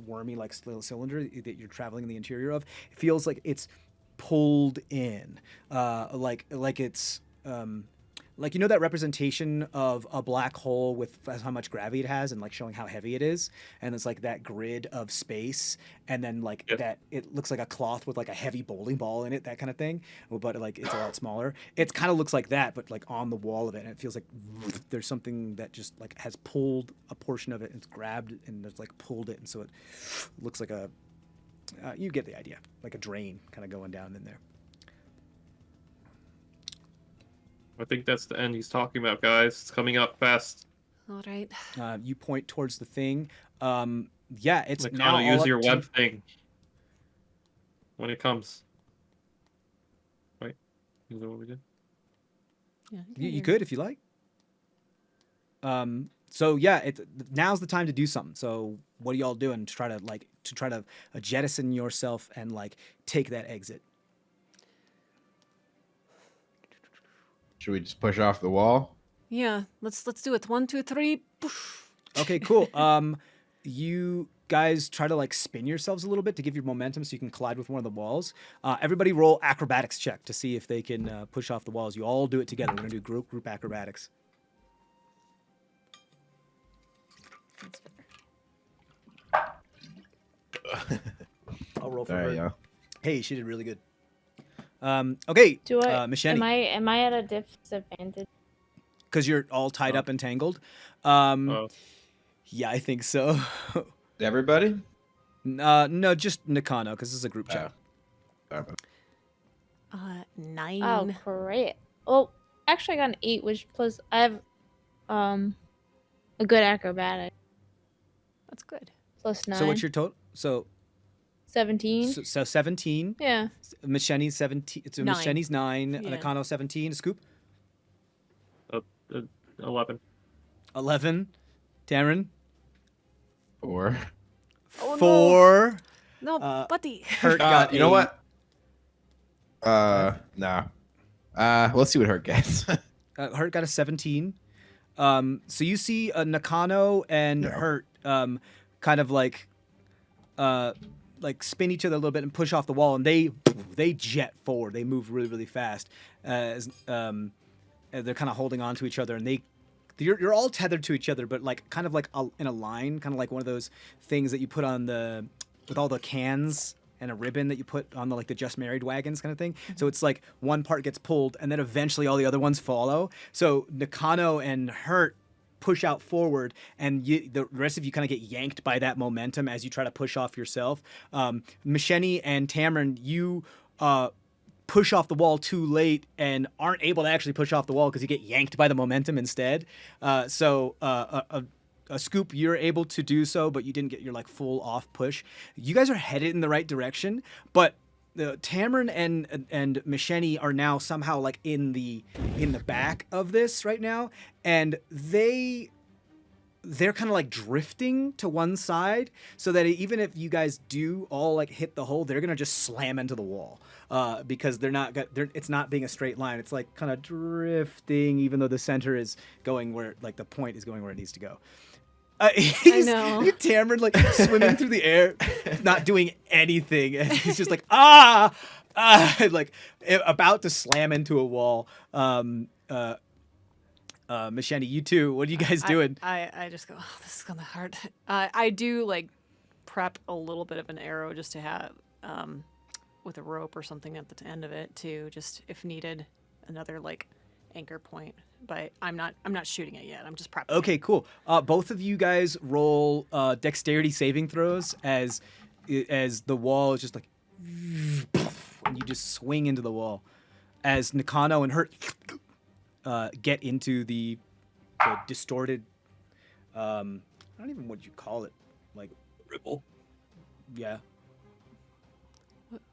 wormy like cylinder that you're traveling in the interior of. It feels like it's pulled in, like it's like, you know, that representation of a black hole with how much gravity it has and like showing how heavy it is, and it's like that grid of space, and then like that it looks like a cloth with like a heavy bowling ball in it, that kind of thing, but like it's a lot smaller. It kind of looks like that, but like on the wall of it, and it feels like there's something that just like has pulled a portion of it and it's grabbed and it's like pulled it, and so it looks like a you get the idea, like a drain kind of going down in there. I think that's the end he's talking about, guys. It's coming up fast. All right. You point towards the thing. Yeah, it's Like, now use all your up to- web thing when it comes. Right? Is that what we did? Yeah, You could if you like. So yeah, now's the time to do something. So what are y'all doing to try to jettison yourself and like take that exit? Should we just push off the wall? Yeah, let's do it. 1, 2, 3. Poof. Okay, cool. You guys try to like spin yourselves a little bit to give you momentum so you can collide with one of the walls. Everybody roll acrobatics check to see if they can push off the walls. You all do it together. We're gonna do group acrobatics. I'll roll for There her. you go. Hey, she did really good. Okay, Do I? Machete, Am I at a disadvantage? because you're all tied up and tangled. Oh. Yeah, I think so. Everybody? No, just Nakano, because this is a group chat. Oh. 9. Oh, great. Well, actually, I got an 8, which plus I have a good acrobatic. That's good. Plus 9. So what's your total? So 17. so 17. Yeah. Machini's 17. So 9. Machini's 9. Yeah. Nakano 17. Scoop 11. 11. Tamron 4. Oh, no. 4. No, buddy. Hurt got You know 8. what? No. Let's see what Hurt gets. Hurt got a 17. So you see Nakano and Yeah. Hurt kind of like spin each other a little bit and push off the wall, and they jet forward. They move really, really fast. As they're kind of holding on to each other, and you're all tethered to each other, but like kind of like in a line, kind of like one of those things that you put on with all the cans and a ribbon that you put on the Just Married wagons kind of thing. So it's like one part gets pulled, and then eventually all the other ones follow. So Nakano and Hurt push out forward, and the rest of you kind of get yanked by that momentum as you try to push off yourself. Machete and Tamron, you push off the wall too late and aren't able to actually push off the wall because you get yanked by the momentum instead. So a Scoop, you're able to do so, but you didn't get your full off push. You guys are headed in the right direction, but Tamron and Machete are now somehow in the back of this right now, and they're kind of drifting to one side, so that even if you guys do all hit the hole, they're gonna just slam into the wall because it's not being a straight line. It's kind of drifting, even though the center is going where the point is going where it needs to go. I know. Tamron swimming through the air, not doing anything, and he's just about to slam into a wall. Machete, you too. What are you guys doing? I just go, oh, this is gonna hurt. I do prep a little bit of an arrow just to have with a rope or something at the end of it too, just if needed, another like anchor point. But I'm not shooting it yet. I'm just prepping. Okay, cool. Both of you guys roll dexterity saving throws as the wall is just like, and you just swing into the wall. As Nakano and Hurt get into the distorted, I don't even know what you call it, like Ripple. yeah.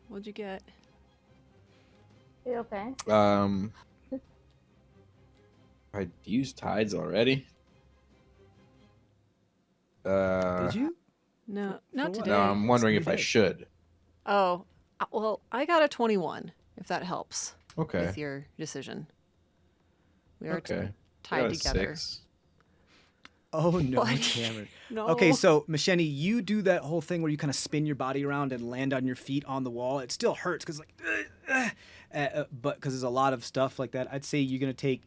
What'd you get? You okay? I used tides already. Did you? No, for not what? today. No, I'm wondering if I Today. should. Oh, well, I got a 21. If that helps Okay. with your decision. We are Okay. tied Got a together. 6. Oh no, What? Cameron. No. Okay, so Macheni, you do that whole thing where you kind of spin your body around and land on your feet on the wall. It still hurts because but because there's a lot of stuff like that. I'd say you're gonna take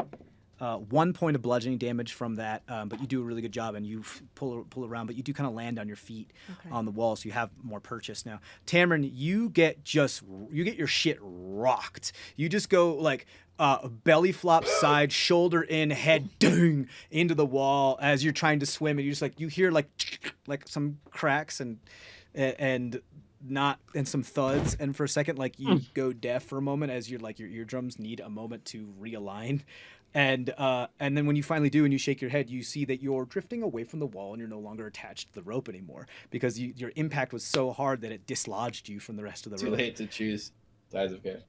1 point of bludgeoning damage from that, but you do a really good job and you pull around, but you do kind of land on your feet Okay. on the wall, so you have more purchase now. Tamron, you get your shit rocked. You just go like belly flop side, shoulder in, head ding into the wall as you're trying to swim, and you just like you hear like some cracks and some thuds, and for a second like you go deaf for a moment as your eardrums need a moment to realign. And then when you finally do and you shake your head, you see that you're drifting away from the wall and you're no longer attached to the rope anymore because your impact was so hard that it dislodged you from the rest of the Too rope. late to choose sides of care.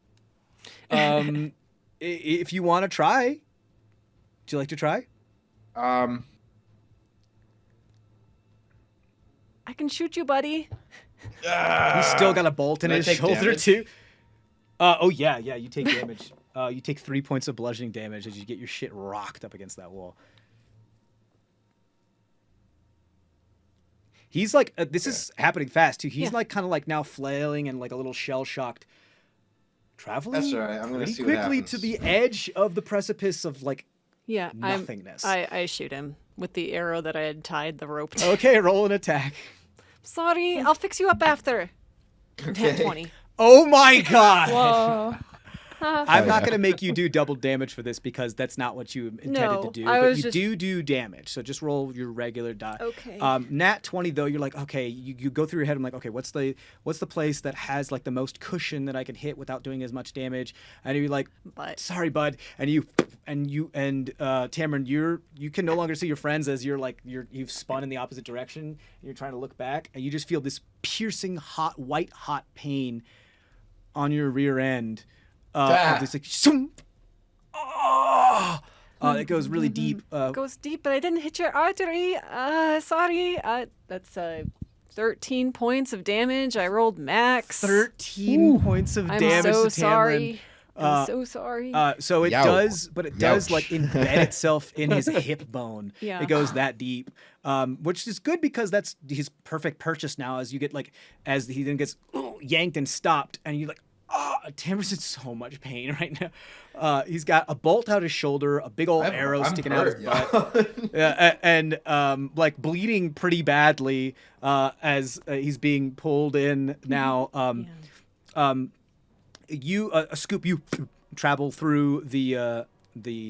If you want to try, would you like to try? I can shoot you, buddy. He's still got a bolt in Can I his take shoulder damage? too. Oh yeah, you take damage. You take 3 points of bludgeoning damage as you get your shit rocked up against that wall. He's like, this is happening fast too. He's Yeah. like kind of like now flailing and like a little shell shocked, traveling That's all right. I'm gonna pretty see what quickly happens. to the edge of the precipice of like Yeah, nothingness. I shoot him with the arrow that I had tied the rope to. Okay, roll an attack. Sorry, I'll fix you up after. Okay. 20. Oh my god! Whoa. I'm not going to make you do double damage for this because that's not what you intended to No, do. I But was you just- do damage, so just roll your regular die. Okay. Nat 20 though, you're like, okay, you go through your head. I'm like, okay, what's the place that has like the most cushion that I can hit without doing as much damage? And you're like, But sorry, bud. And Tamron, you can no longer see your friends as you've spun in the opposite direction. And you're trying to look back, and you just feel this piercing white hot pain on your rear end. Of this like, it goes really deep. goes deep, but I didn't hit your artery. Sorry. That's 13 points of damage. I rolled max. 13 points of I'm damage so to Tamron. sorry. I'm so sorry. So it Yow. does, but it does Youch. like embed itself in his hip bone. Yeah. It goes that deep, which is good because that's his perfect purchase now. As he then gets yanked and stopped, and you're like, Tamron's in so much pain right now. He's got a bolt out his shoulder, a big old arrow I'm sticking out his hurt, butt. yo. And like bleeding pretty badly as he's being pulled in now. You Scoop, you travel through the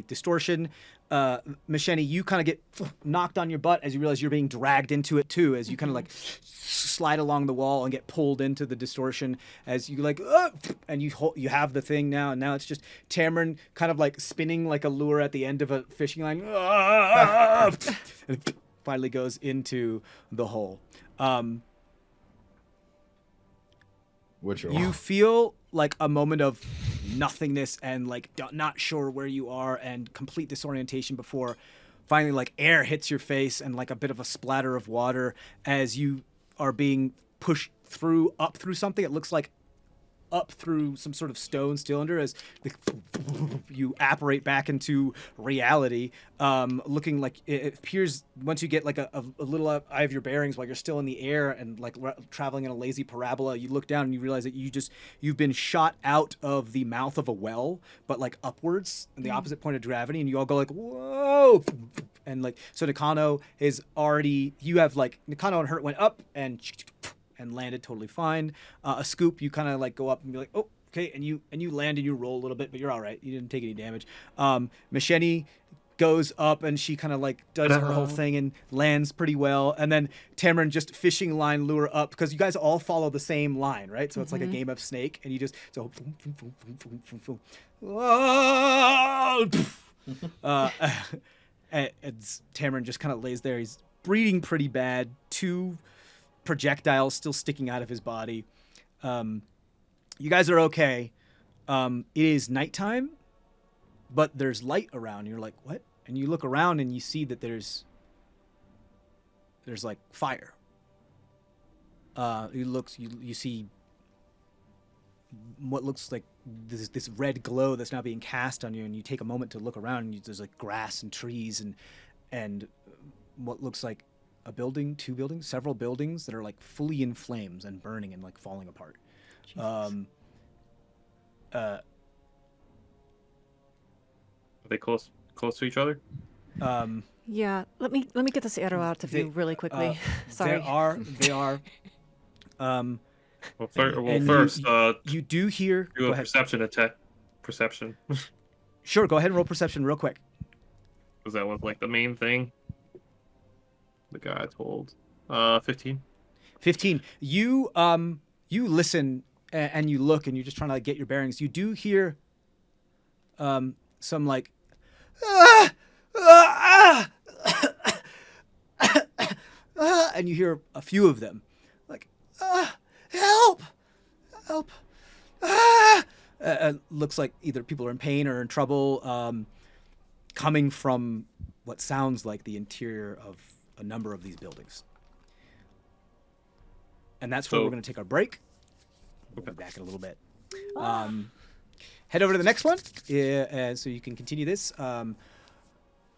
distortion. Macheni, you kind of get knocked on your butt as you realize you're being dragged into it too, as you kind of like slide along the wall and get pulled into the distortion as you like, and you have the thing now, and now it's just Tamron kind of like spinning like a lure at the end of a fishing line, and finally goes into the hole. Which You feel like a moment of nothingness and like not sure where you are and complete disorientation before finally like air hits your face and like a bit of a splatter of water as you are being pushed up through something. It looks like up through some sort of stone cylinder as you apparate back into reality, looking like it appears once you get like a little out of your bearings while you're still in the air and like traveling in a lazy parabola. You look down and you realize that you've been shot out of the mouth of a well, but like upwards in the opposite point of gravity, and you all go like, whoa. And like, so Nakano is already, you have like Nakano and Hurt went up and and landed totally fine. A scoop, you kind of like go up and be like, oh, okay, and you land and you roll a little bit, but you're all right. You didn't take any damage. Machete goes up and she kind of like does her whole thing and lands pretty well. And then Tamron just fishing line lure up because you guys all follow the same line, right? So it's like a game of snake, and you just so. And Tamron just kind of lays there. He's bleeding pretty bad. 2 projectiles still sticking out of his body. You guys are okay. It is nighttime, but there's light around. You're like, what? And you look around and you see that there's like fire. You see what looks like this red glow that's now being cast on you, and you take a moment to look around, and there's like grass and trees and what looks like a building, 2 buildings, several buildings that are like fully in flames and burning and like falling apart. Are they close to each other? Yeah, let me get this arrow out of you really quickly. Sorry. They are. First, you do hear. do Go a ahead. perception attack. Perception. Sure, go ahead and roll perception real quick. Was that was like the main thing? The guy told. 15. 15. You listen and you look and you're just trying to like, get your bearings. You do hear some like and you hear a few of them like help. Looks like either people are in pain or in trouble, coming from what sounds like the interior of a number of these buildings. And that's where we're going to take our break. We'll be back in a little bit. Head over to the next one, so you can continue this. And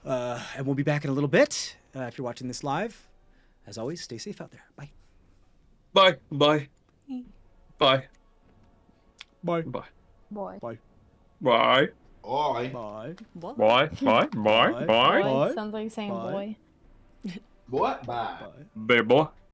we'll be back in a little bit. If you're watching this live, as always, stay safe out there. Bye. Bye. Bye. Bye. Bye. Bye. Boy. Bye. Bye. Oi. Bye. What? Bye. Bye. Bye. Bye. Bye. Boy. Boy. Sounds like saying Boy. boy. What? Bye. Bye. Baby boy.